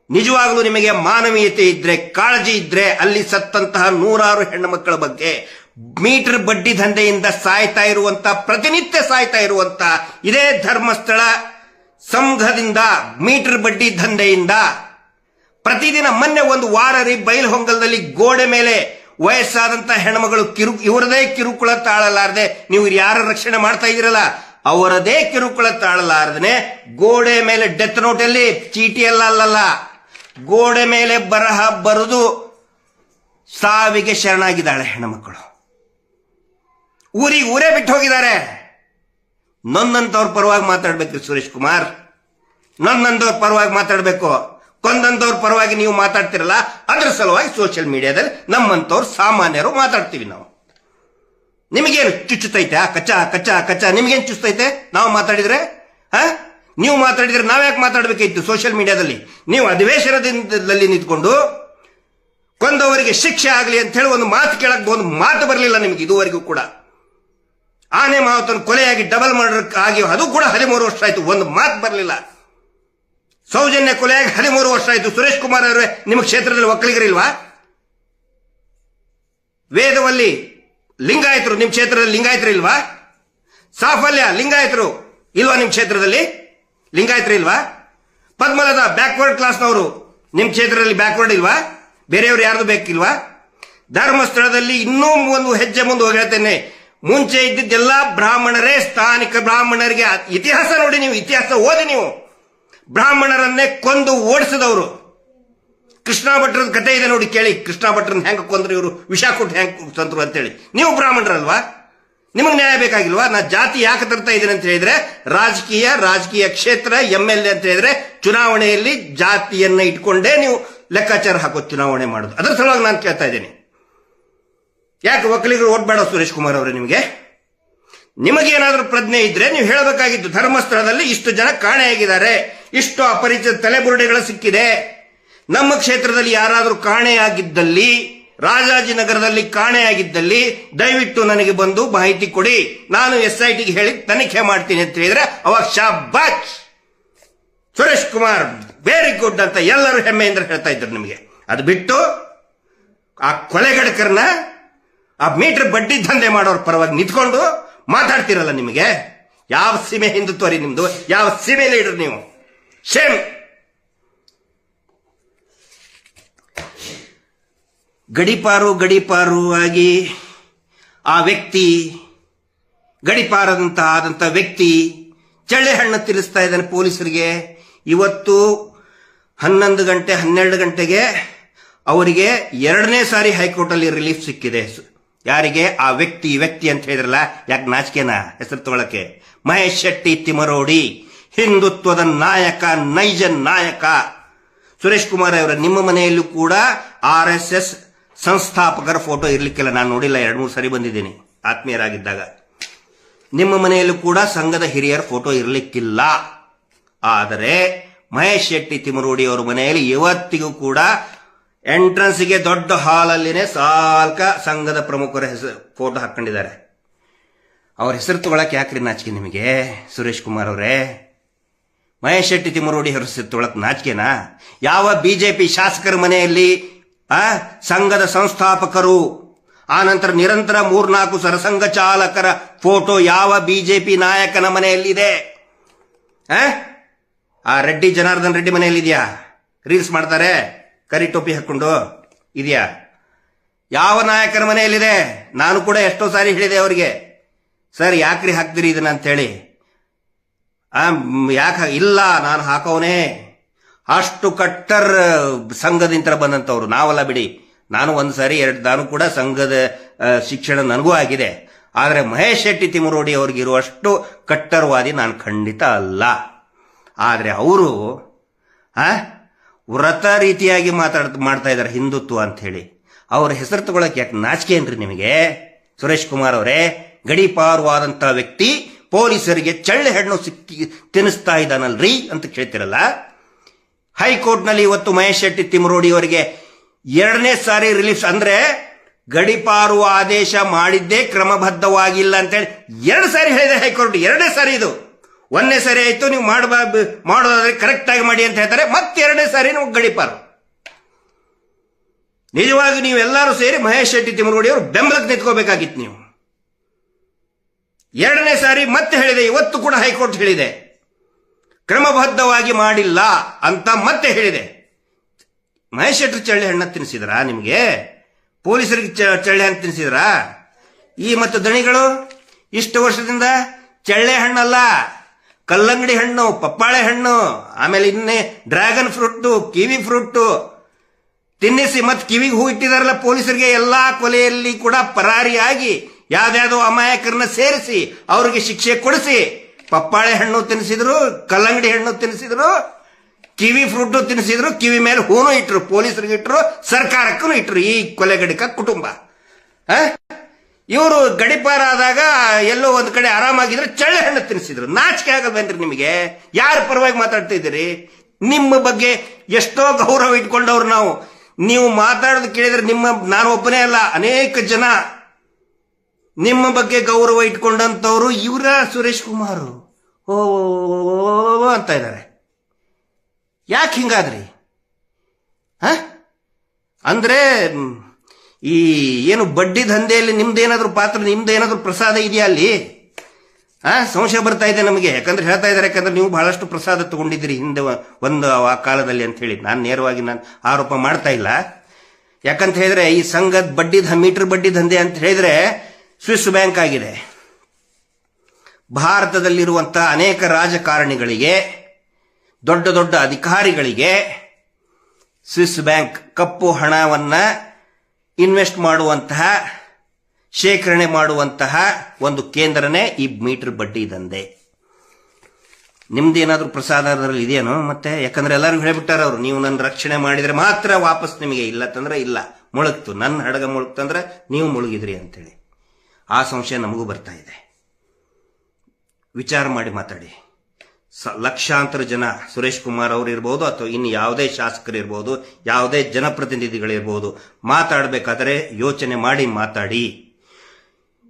ನಿಜವಾಗ್ಲೂ ನಿಮಗೆ ಮಾನವೀಯತೆ ಇದ್ರೆ, ಕಾಳಜಿ ಇದ್ರೆ, ಅಲ್ಲಿ ಸತ್ತಂತಹ 100 ಹೆಣ್ಣು ಮಕ್ಕಳ ಬಗ್ಗೆ, ಮೀಟರ್ ಬಡ್ಡಿ ದಂಧೆಯಿಂದ ಸಾಯ್ತಾ ಇರುವಂತ, ಪ್ರತಿನಿತ್ಯ ಸಾಯ್ತಾ ಇರುವಂತ ಇದೇ ಧರ್ಮಸ್ಥಳ ಸಂಘದಿಂದ ಮೀಟರ್ ಬಡ್ಡಿ ದಂಧೆಯಿಂದ ಪ್ರತಿದಿನ, ಮೊನ್ನೆ ಒಂದು ವಾರ ಬೈಲ್ ಹೊಂಗಲದಲ್ಲಿ ಗೋಡೆ ಮೇಲೆ ವಯಸ್ಸಾದಂತ ಹೆಣ್ಮಗಳು ಇವರದೇ ಕಿರುಕುಳ ತಾಳಲಾರದೆ ನೀವು ಯಾರ ರಕ್ಷಣೆ ಮಾಡ್ತಾ ಇದ್ದೀರಲ್ಲ ಅವರದೇ ಕಿರುಕುಳ ತಾಳಲಾರದನೆ ಗೋಡೆ ಮೇಲೆ ಡೆತ್ ನೋಟಲ್ಲಿ ಚೀಟಿಯಲ್ಲ ಅಲ್ಲಲ್ಲ ಗೋಡೆ ಮೇಲೆ ಬರಹ ಬರೆದು ಸಾವಿಗೆ ಶರಣಾಗಿದ್ದಾಳೆ ಹೆಣ್ಮಕ್ಕಳು. ಊರೇ ಬಿಟ್ಟು ಹೋಗಿದ್ದಾರೆ. ನೊಂದಂತವ್ರ ಪರವಾಗಿ ಮಾತಾಡ್ಬೇಕು ಸುರೇಶ್ ಕುಮಾರ್, ನೊಂದಂತವ್ರ ಪರವಾಗಿ ಮಾತಾಡ್ಬೇಕು. ಕೊಂದಂತವ್ರ ಪರವಾಗಿ ನೀವು ಮಾತಾಡ್ತಿರಲ್ಲ, ಅದ್ರ ಸಲುವಾಗಿ ಸೋಷಿಯಲ್ ಮೀಡಿಯಾದಲ್ಲಿ ನಮ್ಮಂತವ್ರು ಸಾಮಾನ್ಯರು ಮಾತಾಡ್ತೀವಿ ನಾವು. ನಿಮಗೇನು ಚುಚ್ಚುತ್ತೈತೆ ಕಚ್ಚಾ ಕಚ್ಚಾ ಕಚ್ಚಾ ನಿಮ್ಗೇನು ಚುಚ್ಚುತ್ತೈತೆ ನಾವು ಮಾತಾಡಿದ್ರೆ? ನೀವು ಮಾತಾಡಿದ್ರೆ ನಾವ್ಯಾಕೆ ಮಾತಾಡ್ಬೇಕಾಯ್ತು ಸೋಷಿಯಲ್ ಮೀಡಿಯಾದಲ್ಲಿ? ನೀವು ಅಧಿವೇಶನದಲ್ಲಿ ನಿಂತ್ಕೊಂಡು ಕೊಂದವರಿಗೆ ಶಿಕ್ಷೆ ಆಗಲಿ ಅಂತ ಹೇಳಿ ಒಂದು ಮಾತು ಕೇಳಕ್ ಒಂದು ಮಾತು ಬರಲಿಲ್ಲ ನಿಮ್ಗೆ ಇದುವರೆಗೂ ಕೂಡ. ಆನೆ ಮಾವತನ ಕೊಲೆಯಾಗಿ ಡಬಲ್ ಮರ್ಡರ್ ಆಗಿ ಅದು ಕೂಡ 13 ವರ್ಷ ಆಯ್ತು, ಒಂದು ಮಾತು ಬರಲಿಲ್ಲ. ಸೌಜನ್ಯ ಕೊಲೆಯಾಗಿ 13 ವರ್ಷ ಆಯ್ತು. ಸುರೇಶ್ ಕುಮಾರ್ ಅವರೇ, ನಿಮ್ಮ ಕ್ಷೇತ್ರದಲ್ಲಿ ಒಕ್ಕಲಿಗರಿಲ್ವಾ? ವೇದವಲ್ಲಿ ಲಿಂಗಾಯತರು ನಿಮ್ಮ ಕ್ಷೇತ್ರದಲ್ಲಿ ಲಿಂಗಾಯತರು ಇಲ್ವಾ? ಸಾಫಲ್ಯ ಲಿಂಗಾಯತರು ಇಲ್ವಾ ನಿಮ್ಮ ಕ್ಷೇತ್ರದಲ್ಲಿ? ಲಿಂಗಾಯತರು ಇಲ್ವಾ? ಪದ್ಮಲದ ಬ್ಯಾಕ್ವರ್ಡ್ ಕ್ಲಾಸ್ನವರು ನಿಮ್ಮ ಕ್ಷೇತ್ರದಲ್ಲಿ ಬ್ಯಾಕ್ವರ್ಡ್ ಇಲ್ವಾ? ಬೇರೆಯವರು ಯಾರ್ದು ಬೇಕಿಲ್ವಾ? ಧರ್ಮಸ್ಥಳದಲ್ಲಿ ಇನ್ನೂ ಒಂದು ಹೆಜ್ಜೆ ಮುಂದೆ ಹೋಗಿ ಹೇಳ್ತೇನೆ, ಮುಂಚೆ ಇದ್ದಿದ್ದೆಲ್ಲ ಬ್ರಾಹ್ಮಣರೇ, ಸ್ಥಾನಿಕ ಬ್ರಾಹ್ಮಣರಿಗೆ ಇತಿಹಾಸ ನೋಡಿ, ನೀವು ಇತಿಹಾಸ ಓದಿ. ನೀವು ಬ್ರಾಹ್ಮಣರನ್ನೇ ಕೊಂದು ಓಡಿಸಿದವರು. ಕೃಷ್ಣ ಭಟ್ರದ ಕಥೆ ಇದೆ ನೋಡಿ, ಕೇಳಿ. ಕೃಷ್ಣ ಭಟ್ರನ್ನ ಹೆಂಗ ಕೊಂದ್ರು ಇವರು, ವಿಷ ಕೊಟ್ಟು ಹೆಂಗ್ ತಂದ್ರು ಅಂತೇಳಿ. ನೀವು ಬ್ರಾಹ್ಮಣರಲ್ವಾ? ನಿಮಗೆ ನ್ಯಾಯ ಬೇಕಾಗಿಲ್ವಾ? ನಾ ಜಾತಿ ಯಾಕೆ ತರ್ತಾ ಇದ್ದೀನಿ ಅಂತ ಹೇಳಿದ್ರೆ, ರಾಜಕೀಯ ಕ್ಷೇತ್ರ MLA ಅಂತ ಹೇಳಿದ್ರೆ ಚುನಾವಣೆಯಲ್ಲಿ ಜಾತಿಯನ್ನ ಇಟ್ಕೊಂಡೇ ನೀವು ಲೆಕ್ಕಾಚಾರ ಹಾಕೋದು, ಚುನಾವಣೆ ಮಾಡೋದು. ಅದರ ಸಲುವಾಗಿ ನಾನು ಕೇಳ್ತಾ ಇದ್ದೀನಿ, ಯಾಕೆ ಒಕ್ಕಲಿಗರು ಓಟ್ ಬೇಡ ಸುರೇಶ್ ಕುಮಾರ್ ಅವರೇ? ನಿಮಗೇನಾದ್ರೂ ಪ್ರಜ್ಞೆ ಇದ್ರೆ ನೀವು ಹೇಳಬೇಕಾಗಿತ್ತು, ಧರ್ಮಸ್ಥಳದಲ್ಲಿ ಇಷ್ಟು ಜನ ಕಾಣೆಯಾಗಿದ್ದಾರೆ, ಇಷ್ಟು ಅಪರಿಚಿತ ತಲೆಬುರುಡೆಗಳು ಸಿಕ್ಕಿದೆ. ನಮ್ಮ ಕ್ಷೇತ್ರದಲ್ಲಿ ಯಾರಾದರೂ ಕಾಣೆಯಾಗಿದ್ದಲ್ಲಿ, ರಾಜಾಜಿನಗರದಲ್ಲಿ ಕಾಣೆಯಾಗಿದ್ದಲ್ಲಿ ದಯವಿಟ್ಟು ನನಗೆ ಬಂದು ಮಾಹಿತಿ ಕೊಡಿ, ನಾನು SITಗೆ ಹೇಳಿ ತನಿಖೆ ಮಾಡ್ತೀನಿ ಅಂತ ಹೇಳಿದ್ರೆ ಅವಾಗ ಶಾಬಾಷ್ ಸುರೇಶ್ ಕುಮಾರ್ ವೆರಿ ಗುಡ್ ಅಂತ ಎಲ್ಲರೂ ಹೆಮ್ಮೆಯಿಂದ ಹೇಳ್ತಾ ಇದ್ರು ನಿಮಗೆ. ಅದು ಬಿಟ್ಟು ಆ ಕೊಲೆಗಡಕರನ್ನ, ಆ ಮೀಟರ್ ಬಡ್ಡಿ ದಂಧೆ ಮಾಡೋರ ಪರವಾಗಿ ನಿಂತ್ಕೊಂಡು ಮಾತಾಡ್ತಿರಲ್ಲ, ನಿಮಗೆ ಯಾವ ಸೀಮೆ ಹಿಂದುತ್ವ ರೀ ನಿಮ್ದು? ಯಾವ ಸೀಮೆ ಲೀಡರ್ ನೀವು? ಶೇಮ್. ಗಡಿಪಾರು ಆಗಿ ಆ ವ್ಯಕ್ತಿ, ಆದಂತ ವ್ಯಕ್ತಿ ಚಳ್ಳೆ ಹಣ್ಣು ತಿನ್ನಿಸ್ತಾ ಇದ್ದಾನೆ ಪೊಲೀಸರಿಗೆ. ಇವತ್ತು 11 ಗಂಟೆ 12 ಗಂಟೆಗೆ ಅವರಿಗೆ 2ನೇ ಸಾರಿ ಹೈಕೋರ್ಟಲ್ಲಿ ರಿಲೀಫ್ ಸಿಕ್ಕಿದೆ. ಯಾರಿಗೆ? ಆ ವ್ಯಕ್ತಿ ಅಂತ ಹೇಳಿದ್ರಲ್ಲ, ಯಾಕೆ ನಾಚಿಕೆನ ಹೆಸರು ತಗೊಳಕ್ಕೆ? ಮಹೇಶ್ ಶೆಟ್ಟಿ ತಿಮರೋಡಿ, ಹಿಂದುತ್ವದ ನಾಯಕ, ನೈಜ ನಾಯಕ. ಸುರೇಶ್ ಕುಮಾರ್ ಅವರ ನಿಮ್ಮ ಮನೆಯಲ್ಲೂ ಕೂಡ RSS ಸಂಸ್ಥಾಪಕರ ಫೋಟೋ ಇರ್ಲಿಕ್ಕಿಲ್ಲ. ನಾನು ನೋಡಿಲ್ಲ, 2-3 ಸರಿ ಬಂದಿದ್ದೀನಿ ಆತ್ಮೀಯರಾಗಿದ್ದಾಗ. ನಿಮ್ಮ ಮನೆಯಲ್ಲೂ ಕೂಡ ಸಂಘದ ಹಿರಿಯರ ಫೋಟೋ ಇರ್ಲಿಕ್ಕಿಲ್ಲ. ಆದರೆ ಮಹೇಶ್ ಶೆಟ್ಟಿ ತಿಮರೋಡಿ ಅವರ ಮನೆಯಲ್ಲಿ ಇವತ್ತಿಗೂ ಕೂಡ ಎಂಟ್ರನ್ಸ್ಗೆ ದೊಡ್ಡ ಹಾಲಲ್ಲಿನೇ ಸಾಲ್ಕ ಸಂಘದ ಪ್ರಮುಖರ ಹೆಸರು ಫೋಟೋ ಹಾಕೊಂಡಿದ್ದಾರೆ. ಅವ್ರ ಹೆಸರು ತಗೊಳಕ್ ಯಾಕ್ರಿ ನಾಚಿಕೆ ನಿಮಗೆ ಸುರೇಶ್ ಕುಮಾರ್ ಅವರೇ? ಮಹೇಶ್ ಶೆಟ್ಟಿ ತಿಮರೋಡಿ ಅವರ ಹೆಸರು ತಗೊಳಕ್ ನಾಚಿಕೆನಾ? ಯಾವ ಬಿಜೆಪಿ ಶಾಸಕರ ಮನೆಯಲ್ಲಿ ಸಂಘದ ಸಂಸ್ಥಾಪಕರು, ಆ ನಂತರ ನಿರಂತರ 3-4 ಸರಸಂಘ ಚಾಲಕರ ಫೋಟೋ ಯಾವ ಬಿಜೆಪಿ ನಾಯಕನ ಮನೆಯಲ್ಲಿದೆ? ಆ ರೆಡ್ಡಿ ಜನಾರ್ದನ್ ರೆಡ್ಡಿ ಮನೆಯಲ್ಲಿದೆಯಾ? ರೀಲ್ಸ್ ಮಾಡ್ತಾರೆ ಕರಿ ಟೋಪಿ ಹಾಕೊಂಡು, ಇದೆಯಾ? ಯಾವ ನಾಯಕರ ಮನೆಯಲ್ಲಿದೆ? ನಾನು ಕೂಡ ಎಷ್ಟೋ ಸಾರಿ ಹೇಳಿದೆ ಅವರಿಗೆ, ಸರ್ ಯಾಕ್ರಿ ಹಾಕ್ದಿರಿ ಇದನ್ನ ಅಂತ ಹೇಳಿ. ಇಲ್ಲ, ನಾನು ಹಾಕೋನೆ. ಅಷ್ಟು ಕಟ್ಟರ್ ಸಂಘದಿಂದ ಬಂದಂತವ್ರು ನಾವಲ್ಲ ಬಿಡಿ. ನಾನು 1 ಸಾರಿ 2 ನಾನು ಕೂಡ ಸಂಘದ ಶಿಕ್ಷಣ ನನಗೂ ಆಗಿದೆ. ಆದರೆ ಮಹೇಶ್ ಶೆಟ್ಟಿ ತಿಮರೋಡಿ ಅವ್ರಿಗಿರುವಷ್ಟು ಕಟ್ಟರ್ವಾದಿ ನಾನು ಖಂಡಿತ ಅಲ್ಲ. ಆದರೆ ಅವರು ವ್ರತ ರೀತಿಯಾಗಿ ಮಾಡ್ತಾ ಇದ್ದಾರೆ ಹಿಂದುತ್ವ ಅಂತ ಹೇಳಿ. ಅವ್ರ ಹೆಸರು ತಗೊಳಕ್ ಯಾಕೆ ನಾಚಿಕೆ ಏನ್ರಿ ನಿಮಗೆ ಸುರೇಶ್ ಕುಮಾರ್ ಅವರೇ? ಗಡೀಪಾರವಾದಂತ ವ್ಯಕ್ತಿ ಪೊಲೀಸರಿಗೆ ಚಳ್ಳೆ ಹಣ್ಣು ತಿನ್ನಿಸ್ತಾ ಇದ್ದಾನಲ್ರಿ ಅಂತ ಕೇಳ್ತಿರಲ್ಲ. ಹೈಕೋರ್ಟ್ನಲ್ಲಿ ಇವತ್ತು ಮಹೇಶ್ ಶೆಟ್ಟಿ ತಿಮರೋಡಿ ಅವರಿಗೆ 2ನೇ ಸಾರಿ ರಿಲೀಫ್, ಅಂದ್ರೆ ಗಡೀಪಾರು ಆದೇಶ ಮಾಡಿದ್ದೇ ಕ್ರಮಬದ್ಧವಾಗಿಲ್ಲ ಅಂತೇಳಿ 2 ಸಾರಿ ಹೇಳಿದೆ ಹೈಕೋರ್ಟ್. 2ನೇ ಸಾರಿ ಇದು. 1ನೇ ಸಾರಿ ಆಯ್ತು, ನೀವು ಮಾಡೋದಾದ್ರೆ ಕರೆಕ್ಟ್ ಆಗಿ ಮಾಡಿ ಅಂತ ಹೇಳ್ತಾರೆ. ಮತ್ತೆ 2ನೇ ಸಾರಿ ನಾವು ಗಡೀಪಾರು. ನಿಜವಾಗಿ ನೀವೆಲ್ಲರೂ ಸೇರಿ ಮಹೇಶ್ ಶೆಟ್ಟಿ ತಿಮರೋಡಿ ಅವರು ಬೆಂಬಲಕ್ಕೆ ನಿಂತ್ಕೋಬೇಕಾಗಿತ್ತು ನೀವು. 2ನೇ ಸಾರಿ ಮತ್ತೆ ಹೇಳಿದೆ, ಇವತ್ತು ಕೂಡ ಹೈಕೋರ್ಟ್ ಹೇಳಿದೆ ಕ್ರಮಬದ್ಧವಾಗಿ ಮಾಡಿಲ್ಲ ಅಂತ ಮತ್ತೆ ಹೇಳಿದೆ. ಮಹೇಶ್ ಶೆಟ್ಟಿ ಚಳ್ಳೆ ಹಣ್ಣ ತಿನ್ನಿಸಿದ್ರ ನಿಮಗೆ? ಪೊಲೀಸರಿಗೆ ಚಳ್ಳೆ ಹಣ್ಣು ತಿನ್ಸಿದ್ರ? ಈ ಮತ್ತು ದಣಿಗಳು ಇಷ್ಟು ವರ್ಷದಿಂದ ಚಳ್ಳೆ ಹಣ್ಣಲ್ಲ, ಕಲ್ಲಂಗಡಿ ಹಣ್ಣು, ಪಪ್ಪಾಳೆ ಹಣ್ಣು, ಆಮೇಲೆ ಇನ್ನೇ ಡ್ರ್ಯಾಗನ್ ಫ್ರೂಟ್, ಕಿವಿ ಫ್ರೂಟ್ ತಿನ್ನಿಸಿ ಮತ್ತೆ ಕಿವಿಗೆ ಹೂ ಇಟ್ಟಿದಾರಲ್ಲ ಪೊಲೀಸರಿಗೆ. ಎಲ್ಲಾ ಕೊಲೆಯಲ್ಲಿ ಕೂಡ ಪರಾರಿಯಾಗಿ ಯಾವ್ದಾವುದೋ ಅಮಾಯಕರನ್ನ ಸೇರಿಸಿ ಅವ್ರಿಗೆ ಶಿಕ್ಷೆ ಕೊಡಿಸಿ ಪಪ್ಪಾಳೆ ಹಣ್ಣು ತಿನ್ನಿಸಿದ್ರು, ಕಲ್ಲಂಗಡಿ ಹಣ್ಣು ತಿನ್ನಿಸಿದ್ರು, ಕಿವಿ ಫ್ರೂಟ್ ತಿನ್ನಿಸಿದ್ರು, ಕಿವಿ ಮೇಲೆ ಹೂನು ಇಟ್ರು, ಪೊಲೀಸರಿಗೆ ಇಟ್ರು, ಸರ್ಕಾರಕ್ಕೂ ಇಟ್ರು. ಈ ಕೊಲೆಗಡಿಕ ಕುಟುಂಬ ಇವರು ಗಡಿಪಾರ ಆದಾಗ ಎಲ್ಲೋ ಒಂದ್ ಕಡೆ ಆರಾಮಾಗಿದ್ರೆ ಚಳ್ಳೆ ಹಣ್ಣು ತಿನ್ನಿಸಿದ್ರು. ನಾಚಿಕೆ ಆಗಲ್ವೇನ್ರಿ ನಿಮಗೆ? ಯಾರ ಪರವಾಗಿ ಮಾತಾಡ್ತಾ ಇದ್ದೀರಿ? ನಿಮ್ಮ ಬಗ್ಗೆ ಎಷ್ಟೋ ಗೌರವ ಇಟ್ಕೊಂಡವ್ರು ನಾವು. ನೀವು ಮಾತಾಡೋದು ಕೇಳಿದ್ರೆ ನಾನು ಒಬ್ಬನೇ ಅಲ್ಲ, ಅನೇಕ ಜನ ನಿಮ್ಮ ಬಗ್ಗೆ ಗೌರವ ಇಟ್ಕೊಂಡಂತವ್ರು ಇವರ ಸುರೇಶ್ ಕುಮಾರ್ ಓ ಅಂತ ಇದ್ದಾರೆ. ಯಾಕೆ ಹಿಂಗಾದ್ರಿ? ಅಂದ್ರೆ ಈ ಏನು ಬಡ್ಡಿ ದಂಧೆಯಲ್ಲಿ ನಿಮ್ದೇನಾದ್ರೂ ಪಾತ್ರ, ನಿಮ್ದೇನಾದ್ರೂ ಪ್ರಸಾದ ಇದೆಯಾ ಅಲ್ಲಿ? ಸಂಶಯ ಬರ್ತಾ ಇದೆ ನಮಗೆ. ಯಾಕಂದ್ರೆ ಹೇಳ್ತಾ ಇದ್ದಾರೆ, ಯಾಕಂದ್ರೆ ನೀವು ಬಹಳಷ್ಟು ಪ್ರಸಾದ ತಗೊಂಡಿದ್ದೀರಿ ಹಿಂದೆ ಒಂದು ಆ ಕಾಲದಲ್ಲಿ ಅಂತ ಹೇಳಿ. ನಾನು ನೇರವಾಗಿ ಆರೋಪ ಮಾಡ್ತಾ ಇಲ್ಲ. ಯಾಕಂತ ಹೇಳಿದ್ರೆ ಈ ಸಂಘದ ಮೀಟರ್ ಬಡ್ಡಿ ದಂಧೆ ಅಂತ ಹೇಳಿದ್ರೆ ಸ್ವಿಸ್ ಬ್ಯಾಂಕ್ ಆಗಿದೆ. ಭಾರತದಲ್ಲಿರುವಂತಹ ಅನೇಕ ರಾಜಕಾರಣಿಗಳಿಗೆ, ದೊಡ್ಡ ದೊಡ್ಡ ಅಧಿಕಾರಿಗಳಿಗೆ ಸ್ವಿಸ್ ಬ್ಯಾಂಕ್ ಕಪ್ಪು ಹಣವನ್ನ ಇನ್ವೆಸ್ಟ್ ಮಾಡುವಂತಹ, ಶೇಖರಣೆ ಮಾಡುವಂತಹ ಒಂದು ಕೇಂದ್ರನೇ ಈ ಮೀಟರ್ ಬಡ್ಡಿ ದಂಧೆ. ನಿಮ್ದೇನಾದ್ರೂ ಪ್ರಸಾದ ಅದರಲ್ಲಿ ಇದೆಯೇನೋ? ಮತ್ತೆ ಯಾಕಂದ್ರೆ ಎಲ್ಲರಿಗೂ ಹೇಳ್ಬಿಟ್ಟಾರ ಅವರು, ನೀವು ನನ್ನ ರಕ್ಷಣೆ ಮಾಡಿದ್ರೆ ಮಾತ್ರ ವಾಪಸ್ ನಿಮಗೆ, ಇಲ್ಲ ತಂದ್ರೆ ಇಲ್ಲ. ಮುಳುಗ್ತು, ನನ್ನ ಹಡಗ ಮುಳುಗ್ತಂದ್ರೆ ನೀವು ಮುಳುಗಿದ್ರಿ ಅಂತೇಳಿ ಆ ಸಂಶಯ ನಮಗೂ ಬರ್ತಾ ಇದೆ. ವಿಚಾರ ಮಾಡಿ ಮಾತಾಡಿ. ಲಕ್ಷಾಂತರ ಜನ, ಸುರೇಶ್ ಕುಮಾರ್ ಅವರು ಇರ್ಬೋದು ಅಥವಾ ಇನ್ನು ಯಾವುದೇ ಶಾಸಕರು ಇರ್ಬೋದು, ಯಾವುದೇ ಜನಪ್ರತಿನಿಧಿಗಳಿರ್ಬೋದು, ಮಾತಾಡಬೇಕಾದ್ರೆ ಯೋಚನೆ ಮಾಡಿ ಮಾತಾಡಿ.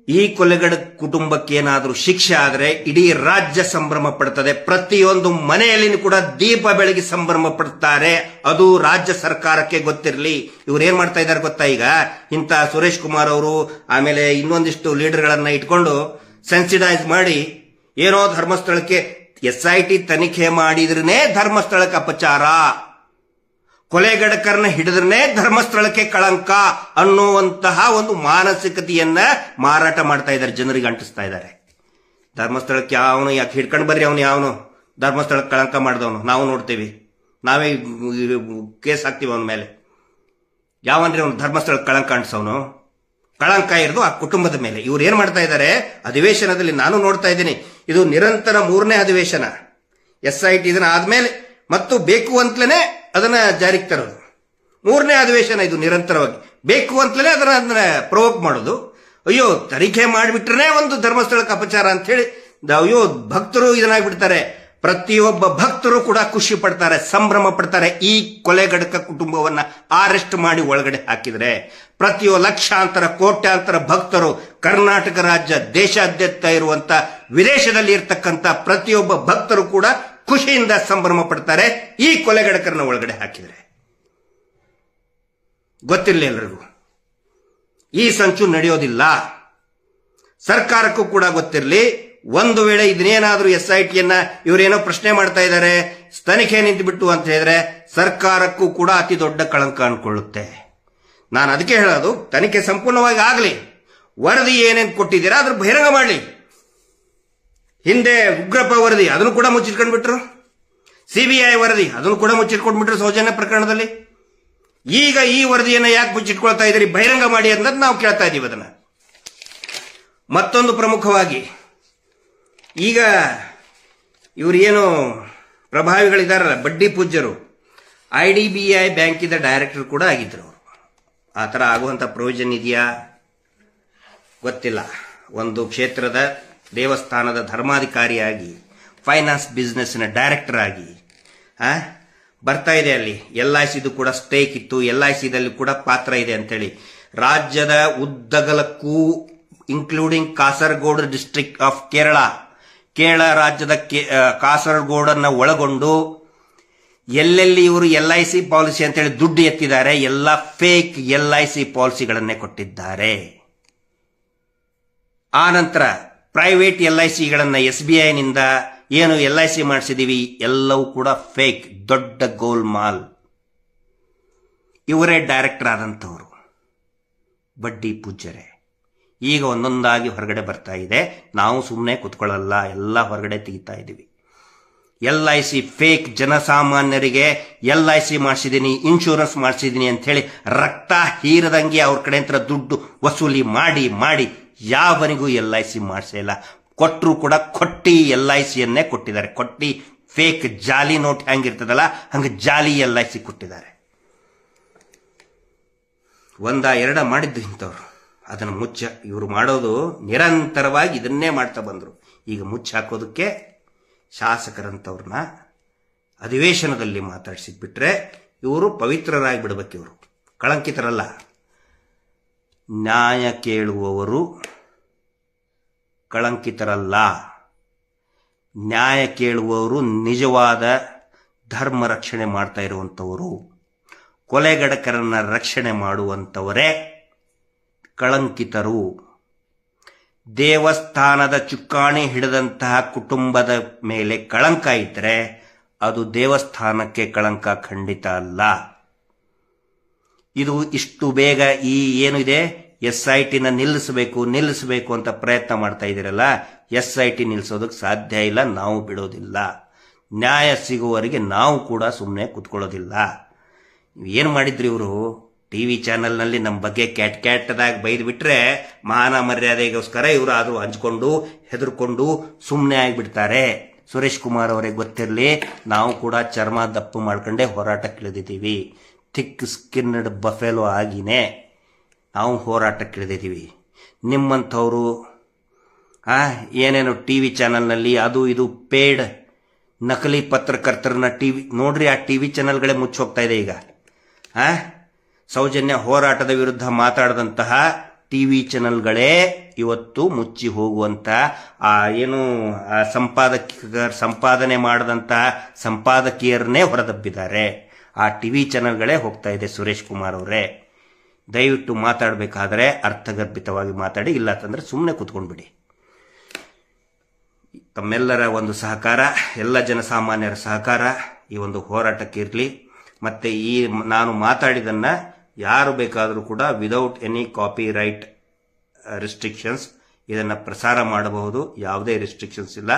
ಈ ಕೊಲೆಗಡ ಕುಟುಂಬಕ್ಕೆ ಏನಾದರೂ ಶಿಕ್ಷೆ ಆದರೆ ಇಡೀ ರಾಜ್ಯ ಸಂಭ್ರಮ ಪಡ್ತದೆ. ಪ್ರತಿಯೊಂದು ಮನೆಯಲ್ಲಿ ಕೂಡ ದೀಪ ಬೆಳಗಿ ಸಂಭ್ರಮ ಪಡ್ತಾರೆ. ಅದು ರಾಜ್ಯ ಸರ್ಕಾರಕ್ಕೆ ಗೊತ್ತಿರಲಿ. ಇವ್ರು ಏನ್ ಮಾಡ್ತಾ ಇದ್ದಾರೆ ಗೊತ್ತಾ? ಈಗ ಇಂಥ ಸುರೇಶ್ ಕುಮಾರ್ ಅವರು ಆಮೇಲೆ ಇನ್ನೊಂದಿಷ್ಟು ಲೀಡರ್ಗಳನ್ನ ಇಟ್ಕೊಂಡು ಸೆನ್ಸಿಟೈಸ್ ಮಾಡಿ ಏನೋ ಧರ್ಮಸ್ಥಳಕ್ಕೆ SIT ತನಿಖೆ ಮಾಡಿದ್ರೇ ಧರ್ಮಸ್ಥಳಕ್ಕೆ ಅಪಚಾರ, ಕೊಲೆಗಡಕರನ್ನ ಹಿಡಿದ್ರೆ ಧರ್ಮಸ್ಥಳಕ್ಕೆ ಕಳಂಕ ಅನ್ನುವಂತಹ ಒಂದು ಮಾನಸಿಕತೆಯನ್ನ ಮಾರಾಟ ಮಾಡ್ತಾ ಇದ್ದಾರೆ, ಜನರಿಗೆ ಅಂಟಿಸ್ತಾ ಇದ್ದಾರೆ. ಧರ್ಮಸ್ಥಳಕ್ಕೆ ಯಾವನು ಯಾಕೆ ಹಿಡ್ಕೊಂಡು ಬರ್ರಿ, ಅವನು ಯಾವನು ಧರ್ಮಸ್ಥಳಕ್ಕೆ ಕಳಂಕ ಮಾಡಿದವನು ನಾವು ನೋಡ್ತೀವಿ, ನಾವೇ ಕೇಸ್ ಹಾಕ್ತೀವಿ ಅವನ ಮೇಲೆ. ಯಾವನ್ರಿ ಅವನು ಧರ್ಮಸ್ಥಳಕ್ಕೆ ಕಳಂಕ ಅಂಟಿಸವನು? ಕಳಂಕ ಇರೋದು ಆ ಕುಟುಂಬದ ಮೇಲೆ. ಇವ್ರು ಏನ್ ಮಾಡ್ತಾ ಇದ್ದಾರೆ ಅಧಿವೇಶನದಲ್ಲಿ, ನಾನು ನೋಡ್ತಾ ಇದ್ದೀನಿ, ಇದು ನಿರಂತರ 3ನೇ ಅಧಿವೇಶನ. SIT ಇದನ್ನ ಆದ್ಮೇಲೆ ಮತ್ತು ಬೇಕು ಅಂತಲೇ ಅದನ್ನ ಜಾರಿಗೆ ತರೋದು. 3ನೇ ಅಧಿವೇಶನ ಇದು. ನಿರಂತರವಾಗಿ ಬೇಕು ಅಂತಲೇ ಅದನ್ನ ಪ್ರವೋಕ್ ಮಾಡೋದು. ಅಯ್ಯೋ ತನಿಖೆ ಮಾಡಿಬಿಟ್ರೆ ಒಂದು ಧರ್ಮಸ್ಥಳಕ್ಕೆ ಅಪಚಾರ ಅಂತ ಹೇಳಿ ಅಯ್ಯೋ ಭಕ್ತರು ಇದನ್ನಾಗ್ಬಿಡ್ತಾರೆ. ಪ್ರತಿಯೊಬ್ಬ ಭಕ್ತರು ಕೂಡ ಖುಷಿ ಪಡ್ತಾರೆ, ಸಂಭ್ರಮ ಪಡ್ತಾರೆ. ಈ ಕೊಲೆಗಡಕ ಕುಟುಂಬವನ್ನ ಅರೆಸ್ಟ್ ಮಾಡಿ ಒಳಗಡೆ ಹಾಕಿದ್ರೆ ಲಕ್ಷಾಂತರ ಕೋಟ್ಯಾಂತರ ಭಕ್ತರು, ಕರ್ನಾಟಕ ರಾಜ್ಯ ದೇಶಾದ್ಯಂತ ಇರುವಂತ ವಿದೇಶದಲ್ಲಿ ಇರ್ತಕ್ಕಂಥ ಪ್ರತಿಯೊಬ್ಬ ಭಕ್ತರು ಕೂಡ ಖುಷಿಯಿಂದ ಸಂಭ್ರಮ ಪಡ್ತಾರೆ ಈ ಕೊಲೆಗಡಕರನ್ನ ಒಳಗಡೆ ಹಾಕಿದ್ರೆ. ಗೊತ್ತಿರಲಿ ಎಲ್ಲರಿಗೂ, ಈ ಸಂಚು ನಡೆಯೋದಿಲ್ಲ. ಸರ್ಕಾರಕ್ಕೂ ಕೂಡ ಗೊತ್ತಿರಲಿ. ಒಂದು ವೇಳೆ ಇದನ್ನೇನಾದ್ರೂ SITಯನ್ನ ಇವರೇನೋ ಪ್ರಶ್ನೆ ಮಾಡ್ತಾ ಇದ್ದಾರೆ, ತನಿಖೆ ನಿಂತುಬಿಟ್ಟು ಅಂತ ಹೇಳಿದ್ರೆ ಸರ್ಕಾರಕ್ಕೂ ಕೂಡ ಅತಿ ದೊಡ್ಡ ಕಳಂಕ ಅನ್ಕೊಳ್ಳುತ್ತೆ. ನಾನು ಅದಕ್ಕೆ ಹೇಳೋದು, ತನಿಖೆ ಸಂಪೂರ್ಣವಾಗಿ ಆಗಲಿ. ವರದಿ ಏನೇನು ಕೊಟ್ಟಿದ್ದೀರಾ ಅದ್ರ ಬಹಿರಂಗ ಮಾಡಲಿ. ಹಿಂದೆ ಉಗ್ರಪ್ಪ ವರದಿ ಅದನ್ನು ಕೂಡ ಮುಚ್ಚಿಟ್ಕೊಂಡ್ಬಿಟ್ರು. CBI ವರದಿ ಅದನ್ನು ಕೂಡ ಮುಚ್ಚಿಟ್ಕೊಂಡ್ಬಿಟ್ರು ಸೌಜನ್ಯ ಪ್ರಕರಣದಲ್ಲಿ. ಈಗ ಈ ವರದಿಯನ್ನ ಯಾಕೆ ಮುಚ್ಚಿಟ್ಕೊಳ್ತಾ ಇದ್ದೀರಿ? ಬಹಿರಂಗ ಮಾಡಿ ಅಂತ ನಾವು ಕೇಳ್ತಾ ಇದೀವಿ ಅದನ್ನ. ಮತ್ತೊಂದು ಪ್ರಮುಖವಾಗಿ, ಈಗ ಇವರು ಏನು ಪ್ರಭಾವಿಗಳಿದಾರಲ್ಲ, ಬಡ್ಡಿ ಪೂಜ್ಯರು, IDBI ಬ್ಯಾಂಕಿದ ಡೈರೆಕ್ಟರ್ ಕೂಡ ಆಗಿದ್ರು ಅವರು. ಆ ಥರ ಆಗುವಂಥ ಪ್ರಯೋಜನ ಇದೆಯಾ ಗೊತ್ತಿಲ್ಲ. ಒಂದು ಕ್ಷೇತ್ರದ ದೇವಸ್ಥಾನದ ಧರ್ಮಾಧಿಕಾರಿಯಾಗಿ, ಫೈನಾನ್ಸ್ ಬಿಸ್ನೆಸ್ನ ಡೈರೆಕ್ಟರ್ ಆಗಿ ಬರ್ತಾ ಇದೆ. ಅಲ್ಲಿ LICದು ಕೂಡ ಸ್ಟೇಕ್ ಇತ್ತು, LICದಲ್ಲಿ ಕೂಡ ಪಾತ್ರ ಇದೆ ಅಂತೇಳಿ ರಾಜ್ಯದ ಉದ್ದಗಲಕ್ಕೂ, including Kasaragod district of Kerala ರಾಜ್ಯದ ಕಾಸರಗೋಡನ್ನ ಒಳಗೊಂಡು ಎಲ್ಲೆಲ್ಲಿ ಇವರು LIC ಪಾಲಿಸಿ ಅಂತೇಳಿ ದುಡ್ಡು ಎತ್ತಿದ್ದಾರೆ, ಎಲ್ಲ ಫೇಕ್ LIC ಪಾಲಿಸಿಗಳನ್ನೇ ಕೊಟ್ಟಿದ್ದಾರೆ. ಆ ನಂತರ ಪ್ರೈವೇಟ್ LICಗಳನ್ನ SBIನಿಂದ ಏನು LIC ಮಾಡಿಸಿದೀವಿ ಎಲ್ಲವೂ ಕೂಡ ಫೇಕ್, ದೊಡ್ಡ ಗೋಲ್ಮಾಲ್. ಇವರೇ ಡೈರೆಕ್ಟರ್ ಆದಂಥವ್ರು. ಬಡ್ಡಿ ಪೂಜ್ಯರೇ. ಈಗ ಒಂದೊಂದಾಗಿ ಹೊರಗಡೆ ಬರ್ತಾ ಇದೆ. ನಾವು ಸುಮ್ಮನೆ ಕುತ್ಕೊಳ್ಳಲ್ಲ, ಎಲ್ಲ ಹೊರಗಡೆ ತೆಗಿತಾ ಇದ್ದೀವಿ. LIC ಫೇಕ್, ಜನಸಾಮಾನ್ಯರಿಗೆ LIC ಮಾಡಿಸಿದ್ದೀನಿ, ಇನ್ಶೂರೆನ್ಸ್ ಮಾಡಿಸಿದ್ದೀನಿ ಅಂತ ಹೇಳಿ ರಕ್ತ ಹೀರದಂಗೆ ಅವ್ರ ಕಡೆ ಅಂತ ದುಡ್ಡು ವಸೂಲಿ ಮಾಡಿ ಮಾಡಿ ಯಾವನಿಗೂ LIC ಮಾಡಿಸೇ ಇಲ್ಲ. ಕೊಟ್ಟರು ಕೂಡ ಕೊಟ್ಟಿ LICಯನ್ನೇ ಕೊಟ್ಟಿದ್ದಾರೆ. ಕೊಟ್ಟಿ ಫೇಕ್ ಜಾಲಿ ನೋಟ್ ಹೆಂಗಿರ್ತದಲ್ಲ ಹಂಗೆ ಜಾಲಿ LIC ಕೊಟ್ಟಿದ್ದಾರೆ. ಎರಡ ಮಾಡಿದ್ದು ಇಂಥವ್ರು. ಅದನ್ನು ಮುಚ್ಚ ಇವರು ಮಾಡೋದು ನಿರಂತರವಾಗಿ ಇದನ್ನೇ ಮಾಡ್ತಾ ಬಂದರು. ಈಗ ಮುಚ್ಚ ಹಾಕೋದಕ್ಕೆ ಶಾಸಕರಂತವ್ರನ್ನ ಅಧಿವೇಶನದಲ್ಲಿ ಮಾತಾಡಿಸಿದ್ಬಿಟ್ರೆ ಇವರು ಪವಿತ್ರರಾಗಿ ಬಿಡ್ಬೇಕು. ಇವರು ಕಳಂಕಿತರಲ್ಲ. ನ್ಯಾಯ ಕೇಳುವವರು ಕಳಂಕಿತರಲ್ಲ. ನ್ಯಾಯ ಕೇಳುವವರು ನಿಜವಾದ ಧರ್ಮ ರಕ್ಷಣೆ ಮಾಡ್ತಾ ಇರುವಂಥವರು, ಕೊಲೆಗಡಕರನ್ನ ರಕ್ಷಣೆ ಮಾಡುವಂಥವರೇ ಕಳಂಕಿತರು. ದೇವಸ್ಥಾನದ ಚುಕ್ಕಾಣಿ ಹಿಡಿದಂತಹ ಕುಟುಂಬದ ಮೇಲೆ ಕಳಂಕ ಇದ್ರೆ ಅದು ದೇವಸ್ಥಾನಕ್ಕೆ ಕಳಂಕ ಖಂಡಿತ ಅಲ್ಲ. ಇದು ಇಷ್ಟು ಬೇಗ ಈ ಏನು ಇದೆ SITನ ನಿಲ್ಲಿಸಬೇಕು ಅಂತ ಪ್ರಯತ್ನ ಮಾಡ್ತಾ ಇದ್ದೀರಲ್ಲ, SIT ನಿಲ್ಲಿಸೋದಕ್ಕೆ ಸಾಧ್ಯ ಇಲ್ಲ. ನಾವು ಬಿಡೋದಿಲ್ಲ. ನ್ಯಾಯ ಸಿಗುವವರೆಗೆ ನಾವು ಕೂಡ ಸುಮ್ಮನೆ ಕುತ್ಕೊಳ್ಳೋದಿಲ್ಲ. ಏನು ಮಾಡಿದ್ರಿ ಇವರು? TV ಚಾನೆಲ್ನಲ್ಲಿ ನಮ್ಮ ಬಗ್ಗೆ ಕೆಟ್ಟದಾಗಿ ಬೈದು ಬಿಟ್ರೆ ಮಾನ ಮರ್ಯಾದೆಗೋಸ್ಕರ ಇವರು ಆದರೂ ಹಂಚ್ಕೊಂಡು ಹೆದರ್ಕೊಂಡು ಸುಮ್ಮನೆ ಆಗಿಬಿಡ್ತಾರೆ. ಸುರೇಶ್ ಕುಮಾರ್ ಅವರಿಗೆ ಗೊತ್ತಿರಲಿ, ನಾವು ಕೂಡ ಚರ್ಮ ದಪ್ಪು ಮಾಡ್ಕೊಂಡೇ ಹೋರಾಟಕ್ಕಿಳಿದಿದ್ದೀವಿ. ಥಿಕ್ ಸ್ಕಿನ್ಡ್ ಬಫೆಲೋ ಆಗಿನೇ ನಾವು ಹೋರಾಟಕ್ಕಿಳಿದಿದ್ದೀವಿ. ನಿಮ್ಮಂಥವರು ಏನೇನು TV ಚಾನೆಲ್ನಲ್ಲಿ ಅದು ಇದು ಪೇಡ್ ನಕಲಿ ಪತ್ರಕರ್ತರನ್ನ ನೋಡ್ರಿ, ಆ TV ಚಾನೆಲ್ಗಳೇ ಮುಚ್ಚಿ ಹೋಗ್ತಾ ಇದೆ ಈಗ. ಸೌಜನ್ಯ ಹೋರಾಟದ ವಿರುದ್ಧ ಮಾತಾಡಿದಂತಹ TV ಚಾನೆಲ್ಗಳೇ ಇವತ್ತು ಮುಚ್ಚಿ ಹೋಗುವಂತ ಏನು ಸಂಪಾದನೆ ಮಾಡಿದಂತಹ ಸಂಪಾದಕಿಯರನ್ನೇ ಹೊರದಬ್ಬಿದ್ದಾರೆ. ಆ TV ಚಾನೆಲ್ಗಳೇ ಹೋಗ್ತಾ ಇದೆ. ಸುರೇಶ್ ಕುಮಾರ್ ಅವರೇ, ದಯವಿಟ್ಟು ಮಾತಾಡಬೇಕಾದ್ರೆ ಅರ್ಥಗರ್ಭಿತವಾಗಿ ಮಾತಾಡಿ, ಇಲ್ಲ ಅಂತಂದ್ರೆ ಸುಮ್ಮನೆ ಕೂತ್ಕೊಂಡ್ಬಿಡಿ. ತಮ್ಮೆಲ್ಲರ ಒಂದು ಸಹಕಾರ, ಎಲ್ಲ ಜನಸಾಮಾನ್ಯರ ಸಹಕಾರ ಈ ಒಂದು ಹೋರಾಟಕ್ಕೆ ಇರಲಿ. ಮತ್ತೆ ಈ ನಾನು ಮಾತಾಡಿದನ್ನ ಯಾರು ಬೇಕಾದರೂ ಕೂಡ without any copyright restrictions ಇದನ್ನು ಪ್ರಸಾರ ಮಾಡಬಹುದು. ಯಾವುದೇ ರಿಸ್ಟ್ರಿಕ್ಷನ್ಸ್ ಇಲ್ಲ.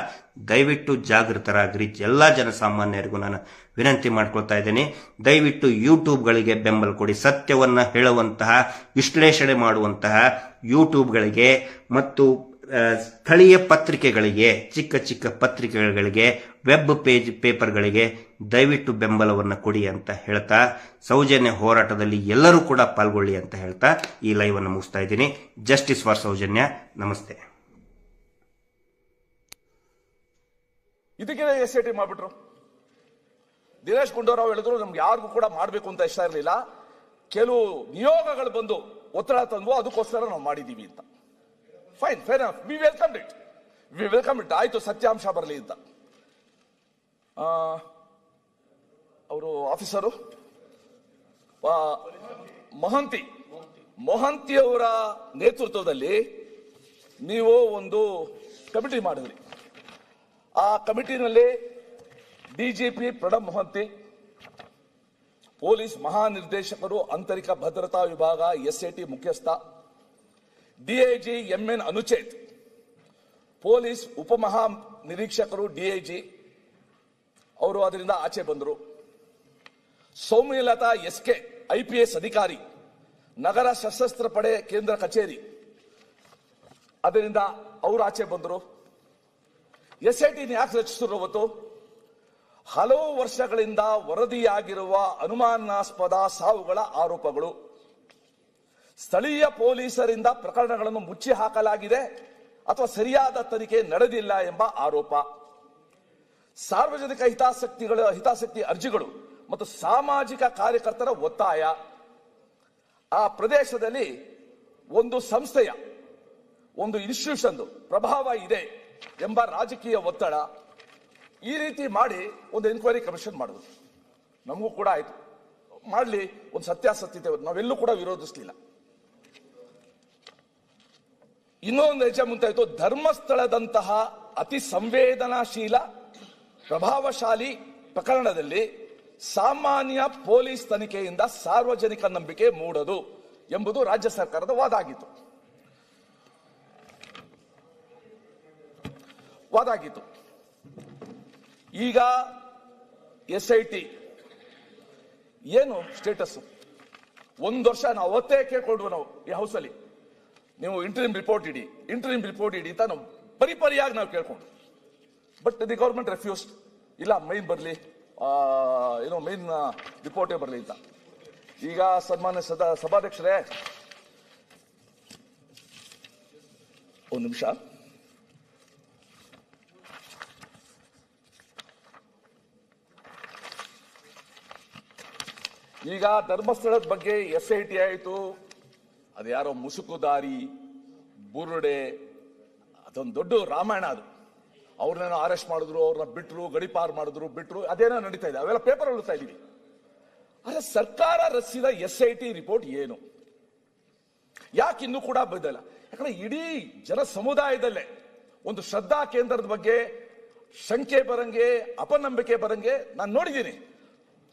ದಯವಿಟ್ಟು ಜಾಗೃತರಾಗಿರಿ. ಎಲ್ಲ ಜನಸಾಮಾನ್ಯರಿಗೂ ನಾನು ವಿನಂತಿ ಮಾಡ್ಕೊಳ್ತಾ ಇದ್ದೀನಿ. ದಯವಿಟ್ಟು ಯೂಟ್ಯೂಬ್ಗಳಿಗೆ ಬೆಂಬಲ ಕೊಡಿ. ಸತ್ಯವನ್ನು ಹೇಳುವಂತಹ, ವಿಶ್ಲೇಷಣೆ ಮಾಡುವಂತಹ ಯೂಟ್ಯೂಬ್ಗಳಿಗೆ ಮತ್ತು ಸ್ಥಳೀಯ ಪತ್ರಿಕೆಗಳಿಗೆ, ಚಿಕ್ಕ ಚಿಕ್ಕ ಪತ್ರಿಕೆಗಳಿಗೆ, ವೆಬ್ ಪೇಪರ್ಗಳಿಗೆ ದಯವಿಟ್ಟು ಬೆಂಬಲವನ್ನು ಕೊಡಿ ಅಂತ ಹೇಳ್ತಾ, ಸೌಜನ್ಯ ಹೋರಾಟದಲ್ಲಿ ಎಲ್ಲರೂ ಕೂಡ ಪಾಲ್ಗೊಳ್ಳಿ ಅಂತ ಹೇಳ್ತಾ ಈ ಲೈವ್ ಅನ್ನು ಮುಗಿಸ್ತಾ ಇದ್ದೀನಿ. Justice for Soujanya. ನಮಸ್ತೆ. ಇದಕ್ಕೆ SIT ಮಾಡ್ಬಿಟ್ರು. ದಿನೇಶ್ ಗುಂಡೂರಾವ್ ಹೇಳಿದ್ರು ನಮ್ಗೆ ಯಾರಿಗೂ ಕೂಡ ಮಾಡಬೇಕು ಅಂತ ಇಷ್ಟ ಇರಲಿಲ್ಲ, ಕೆಲವು ನಿಯೋಗಗಳು ಬಂದು ಒತ್ತಡ ತಂದು ಅದಕ್ಕೋಸ್ಕರ ನಾವು ಮಾಡಿದೀವಿ ಅಂತ. Fine, fair enough, V welcome it. ಆಯ್ತು, ಸತ್ಯಾಂಶ ಬರಲಿ ಅಂತ. ಅವರು ಆಫೀಸರು ಮೊಹಂತಿಯವರ ನೇತೃತ್ವದಲ್ಲಿ ನೀವು ಒಂದು ಕಮಿಟಿ ಮಾಡಿದ್ರಿ. ಆ ಕಮಿಟಿನಲ್ಲಿ DGP ಪ್ರಣಬ್ ಮೊಹಂತಿ, ಪೊಲೀಸ್ ಮಹಾನಿರ್ದೇಶಕರು ಆಂತರಿಕ ಭದ್ರತಾ ವಿಭಾಗ SIT ಮುಖ್ಯಸ್ಥ DIG MN ಅನುಚೇತ್, ಪೊಲೀಸ್ ಉಪಮಹಾ ನಿರೀಕ್ಷಕರು DIG ಅವರು ಅದರಿಂದ ಆಚೆ ಬಂದರು. ಸೌಮ್ಯಲತಾ SK IPS ಅಧಿಕಾರಿ, ನಗರ ಸಶಸ್ತ್ರ ಪಡೆ ಕೇಂದ್ರ ಕಚೇರಿ, ಅದರಿಂದ ಅವರು ಆಚೆ ಬಂದರು. SIT ಯಾಕೆ ರಚಿಸಿರುವುದು? ಹಲವು ವರ್ಷಗಳಿಂದ ವರದಿಯಾಗಿರುವ ಅನುಮಾನಾಸ್ಪದ ಸಾವುಗಳ ಆರೋಪಗಳು, ಸ್ಥಳೀಯ ಪೊಲೀಸರಿಂದ ಪ್ರಕರಣಗಳನ್ನು ಮುಚ್ಚಿ ಹಾಕಲಾಗಿದೆ ಅಥವಾ ಸರಿಯಾದ ತನಿಖೆ ನಡೆದಿಲ್ಲ ಎಂಬ ಆರೋಪ, ಸಾರ್ವಜನಿಕ ಹಿತಾಸಕ್ತಿ ಅರ್ಜಿಗಳು ಮತ್ತು ಸಾಮಾಜಿಕ ಕಾರ್ಯಕರ್ತರ ಒತ್ತಾಯ, ಆ ಪ್ರದೇಶದಲ್ಲಿ ಒಂದು ಸಂಸ್ಥೆಯ, ಒಂದು ಇನ್ಸ್ಟಿಟ್ಯೂಷನ್ ಪ್ರಭಾವ ಇದೆ ಎಂಬ ರಾಜಕೀಯ ಒತ್ತಡ, ಈ ರೀತಿ ಮಾಡಿ ಒಂದು ಎನ್ಕ್ವೈರಿ ಕಮಿಷನ್ ಮಾಡುವುದು. ನಮಗೂ ಕೂಡ ಆಯ್ತು, ಮಾಡಲಿ, ಒಂದು ಸತ್ಯಾಸತ್ಯತೆ ನಾವೆಲ್ಲೂ ಕೂಡ ವಿರೋಧಿಸಲಿಲ್ಲ. ಇನ್ನೊಂದು ಹೆಜ್ಜೆ ಮುಂತಾಯಿತು. ಧರ್ಮಸ್ಥಳದಂತಹ ಅತಿ ಸಂವೇದನಾಶೀಲ ಪ್ರಭಾವಶಾಲಿ ಪ್ರಕರಣದಲ್ಲಿ ಸಾಮಾನ್ಯ ಪೊಲೀಸ್ ತನಿಖೆಯಿಂದ ಸಾರ್ವಜನಿಕ ನಂಬಿಕೆ ಮೂಡದು ಎಂಬುದು ರಾಜ್ಯ ಸರ್ಕಾರದ ವಾದ ಆಗಿತ್ತು. ಈಗ SIT ಏನು ಸ್ಟೇಟಸ್? 1 ವರ್ಷ ನಾವು ಅವತ್ತೇ ಕೇಳ್ಕೊಂಡ್ವು ನಾವು ಈ ಹೌಸಲ್ಲಿ, ನೀವು ಇಂಟರಿಮ್ ರಿಪೋರ್ಟ್ ಇಡಿ ಅಂತ ನಾವು ಪರಿಪರಿಯಾಗಿ ನಾವು ಕೇಳ್ಕೊಂಡು, ಬಟ್ ದಿ ಗವರ್ಮೆಂಟ್ ರೆಫ್ಯೂಸ್ಡ್. ಇಲ್ಲ, ಮೈನ್ ಬರಲಿ, ಮೈನ್ ರಿಪೋರ್ಟೇ ಬರಲಿ ಅಂತ. ಈಗ ಸನ್ಮಾನ್ಯ ಸಭಾಧ್ಯಕ್ಷರೇ, ಒಂದು ನಿಮಿಷ. ಈಗ ಧರ್ಮಸ್ಥಳದ ಬಗ್ಗೆ SIT ಆಯಿತು, ಅದ್ಯಾರೋ ಮುಸುಕುದಾರಿ ಬುರುಡೆ, ಅದೊಂದು ದೊಡ್ಡ ರಾಮಾಯಣ. ಅದು ಅವ್ರನ್ನೇನೋ ಅರೆಸ್ಟ್ ಮಾಡಿದ್ರು, ಅವ್ರನ್ನ ಬಿಟ್ರು, ಗಡಿಪಾರು ಮಾಡಿದ್ರು, ಬಿಟ್ರು, ಅದೇನೋ ನಡೀತಾ ಇದೆ. ಅವೆಲ್ಲ ಪೇಪರ್ ಓದ್ತಾ ಇದೀವಿ. ಆದ್ರೆ ಸರ್ಕಾರ ರಚಿಸಿದ SIT ರಿಪೋರ್ಟ್ ಏನು, ಯಾಕೆ ಇನ್ನೂ ಕೂಡ ಬಂದಿಲ್ಲ? ಯಾಕಂದ್ರೆ ಇಡೀ ಜನ ಸಮುದಾಯದಲ್ಲೇ ಒಂದು ಶ್ರದ್ಧಾ ಕೇಂದ್ರದ ಬಗ್ಗೆ ಶಂಕೆ ಬರಂಗೆ, ಅಪನಂಬಿಕೆ ಬರಂಗೆ ನಾನು ನೋಡಿದ್ದೀನಿ.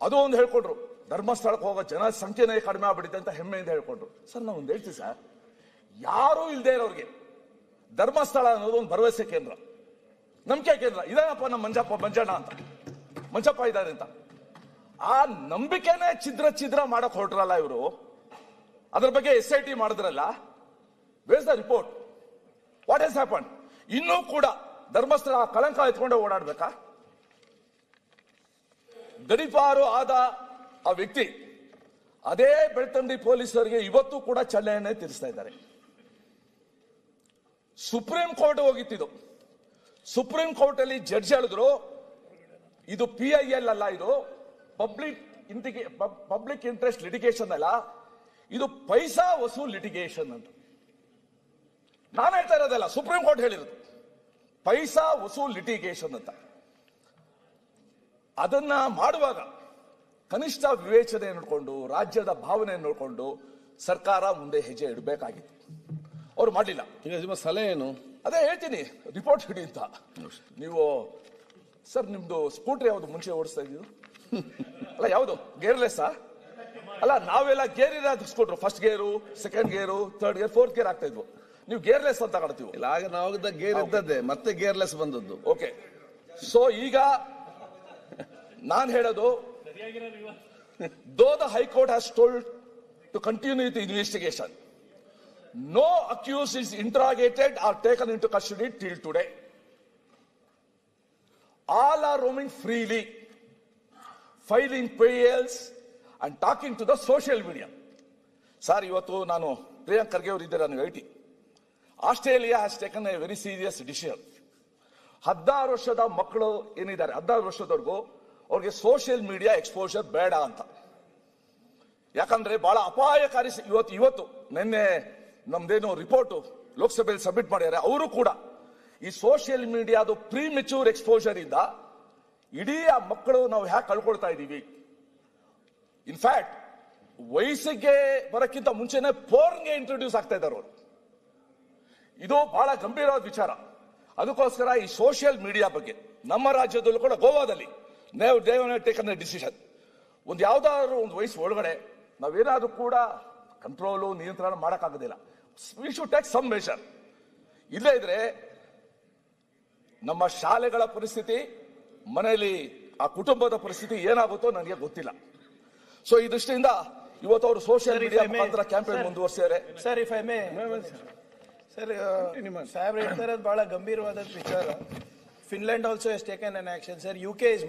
ಅದು ಒಂದು ಹೇಳ್ಕೊಂಡ್ರು, ಧರ್ಮಸ್ಥಳಕ್ಕೆ ಹೋಗೋ ಜನ ಸಂಖ್ಯೆನೇ ಕಡಿಮೆ ಆಗ್ಬಿಟ್ಟಿದೆ ಅಂತ ಹೆಮ್ಮೆಯಿಂದ ಹೇಳ್ಕೊಂಡ್ರು. ಸರ್, ನಾವು ಒಂದು ಹೇಳ್ತೀವಿ ಸರ್, ಯಾರೂ ಇಲ್ಲದೆ ಇರೋರಿಗೆ ಧರ್ಮಸ್ಥಳ ಅನ್ನೋದು ಒಂದು ಭರವಸೆ ಕೇಂದ್ರ, ನಂಬಿಕೆ ಕೇಂದ್ರ. ಇದೇನಪ್ಪ ನಮ್ಮ ಮಂಜಣ್ಣ ಅಂತ, ಮಂಜಪ್ಪ ಇದ್ದಾರೆ ಅಂತ. ಆ ನಂಬಿಕೆನೇ ಛಿದ್ರ ಮಾಡಕ್ ಹೊರಟ್ರಲ್ಲ ಇವರು. ಅದ್ರ ಬಗ್ಗೆ SIT ಮಾಡಿದ್ರಲ್ಲ, wares the report? What has happen? ಇನ್ನೂ ಕೂಡ ಧರ್ಮಸ್ಥಳ ಕಳಂಕ ಎತ್ಕೊಂಡೆ ಓಡಾಡ್ಬೇಕಾ? ಗಡಿಪಾರು ಆದ ಆ ವ್ಯಕ್ತಿ ಅದೇ ಬೆಳ್ತಂಗಡಿ ಪೊಲೀಸರಿಗೆ ಇವತ್ತು ಕೂಡ ಚಳ್ಳೆಯನ್ನೇ ತೀರಿಸ್ತಾ ಇದ್ದಾರೆ. ಸುಪ್ರೀಂ ಕೋರ್ಟ್ ಹೋಗಿತ್ತಿದ್ದು. ಸುಪ್ರೀಂ ಕೋರ್ಟ್ ಅಲ್ಲಿ ಜಡ್ಜ್ ಹೇಳಿದ್ರು, ಇದು PIL ಅಲ್ಲ, ಇದು ಪಬ್ಲಿಕ್ ಇಂಟ್ರೆಸ್ಟ್ ಲಿಟಿಗೇಷನ್ ಅಲ್ಲ, ಇದು ಪೈಸಾ ವಸೂಲ್ ಲಿಟಿಗೇಷನ್ ಅಂತ. ನಾನು ಹೇಳ್ತಾ ಇರೋದಲ್ಲ, ಸುಪ್ರೀಂ ಕೋರ್ಟ್ ಹೇಳಿರೋದು ಪೈಸಾ ವಸೂಲ್ ಲಿಟಿಗೇಷನ್ ಅಂತ. ಅದನ್ನ ಮಾಡುವಾಗ ಕನಿಷ್ಠ ವಿವೇಚನೆ ನೋಡಿಕೊಂಡು, ರಾಜ್ಯದ ಭಾವನೆ ನೋಡಿಕೊಂಡು ಸರ್ಕಾರ ಮುಂದೆ ಹೆಜ್ಜೆ ಇಡಬೇಕಾಗಿತ್ತು. ಅವ್ರು ಮಾಡಲಿಲ್ಲ. ಈಗ ನಿಮ್ಮ ಸಲಹೆ ಏನು? ಅದೇ ಹೇಳ್ತೀನಿ, ರಿಪೋರ್ಟ್ ಹಿಡಿ ಅಂತ. ನೀವು ಸರ್, ನಿಮ್ದು ಸ್ಕೂಟರ್ ಯಾವುದು ಮುಂಚೆ ಓಡಿಸ್ತಾ ಇದ್ದೀವಿ? ಅಲ್ಲ, ಯಾವುದು ಗೇರ್ಲೆಸ್? ಅಲ್ಲ, ನಾವೆಲ್ಲ ಗೇರ್ ಇರೋದು ಸ್ಕೂಟರ್, ಫಸ್ಟ್ ಗೇರು, ಸೆಕೆಂಡ್ ಗೇರು, ಥರ್ಡ್ ಗೇರ್, ಫೋರ್ತ್ ಗೇರ್ ಆಗ್ತಾ ಇದ್ವು. ನೀವು ಗೇರ್ಲೆಸ್ ಅಂತ ಕಾಡ್ತೀವಿ. ಇಲ್ಲ, ಆಗ ನಾವು ಗೇರ್ ಇದ್ದದ್ದೇ, ಮತ್ತೆ ಗೇರ್ಲೆಸ್ ಬಂದದ್ದು. ಓಕೆ. ಸೊ ಈಗ ನಾನು ಹೇಳೋದು, though the High Court has told to continue the investigation, no accused is interrogated or taken into custody till today. All are roaming freely, filing PILs and talking to the social media. Sir, ಇವತ್ತು ನಾನು ಪ್ರಿಯಾಂಕ್ ಖರ್ಗೆ ಅವರು ಇದ್ದಾರೆ, ನಾನು IT. Australia has taken A very serious decision. 16 ವರ್ಷದ ಮಕ್ಕಳು ಏನಿದ್ದಾರೆ, 16 ವರ್ಷದವರೆಗೂ ಅವ್ರಿಗೆ ಸೋಷಿಯಲ್ ಮೀಡಿಯಾ ಎಕ್ಸ್ಪೋಜರ್ ಬೇಡ ಅಂತ. ಯಾಕಂದ್ರೆ ಬಹಳ ಅಪಾಯಕಾರಿ. ಇವತ್ತು ನಿನ್ನೆ ನಮ್ದೇನು ರಿಪೋರ್ಟ್ ಲೋಕಸಭೆಯಲ್ಲಿ ಸಬ್ಮಿಟ್ ಮಾಡಿದ್ದಾರೆ, ಅವರು ಕೂಡ ಈ ಸೋಷಿಯಲ್ ಮೀಡಿಯಾದು ಪ್ರೀಮೆಚ್ಯೂರ್ ಎಕ್ಸ್ಪೋಜರ್ ಇಂದ ಇಡೀ ಆ ಮಕ್ಕಳು ನಾವು ಹ್ಯಾಕ್ ಕಳ್ಕೊಳ್ತಾ ಇದ್ದೀವಿ. ಇನ್ಫ್ಯಾಕ್ಟ್ ವಯಸ್ಸಿಗೆ ಬರಕ್ಕಿಂತ ಮುಂಚೆನೆ ಪೋರ್ನ್ಗೆ ಇಂಟ್ರೊಡ್ಯೂಸ್ ಆಗ್ತಾ ಇದ್ದಾರೆ ಅವರು. ಇದು ಬಹಳ ಗಂಭೀರವಾದ ವಿಚಾರ. ಅದಕ್ಕೋಸ್ಕರ ಈ ಸೋಷಿಯಲ್ ಮೀಡಿಯಾ ಬಗ್ಗೆ ನಮ್ಮ ರಾಜ್ಯದಲ್ಲೂ ಕೂಡ, ಗೋವಾದಲ್ಲಿ ಟೇಕನ್ ಎ ಡಿಸಿಷನ್. ಒಂದು ಯಾವ್ದಾದ್ರು ಒಂದು ವಯಸ್ಸು ಒಳಗಡೆ ನಾವೇನಾದ್ರೂ ಕೂಡ ಕಂಟ್ರೋಲು, ನಿಯಂತ್ರಣ ಮಾಡೋಕ್ಕಾಗೋದಿಲ್ಲ. We should take some measure. ಇಲ್ಲೇ ಇದ್ರೆ ನಮ್ಮ ಶಾಲೆಗಳ ಪರಿಸ್ಥಿತಿ, ಮನೆಯಲ್ಲಿ ಆ ಕುಟುಂಬದ ಪರಿಸ್ಥಿತಿ ಏನಾಗುತ್ತೋ ನನಗೆ ಗೊತ್ತಿಲ್ಲ. ಸೊ ಈ ದೃಷ್ಟಿಯಿಂದ ಇವತ್ತು ಅವರು ಸೋಷಿಯಲ್ ಮೀಡಿಯಾ ಮುಖಾಂತರ ಕ್ಯಾಂಪೇನ್ ಮುಂದುವರಿಸಿದ್ದಾರೆ. Sir, if I may sir, ಸಾಹೇಬ್ರು ಹೇಳ್ತಾ ಇರೋದು ಬಹಳ ಗಂಭೀರವಾದ ವಿಚಾರ. Finland also has taken an action. Sir, UK is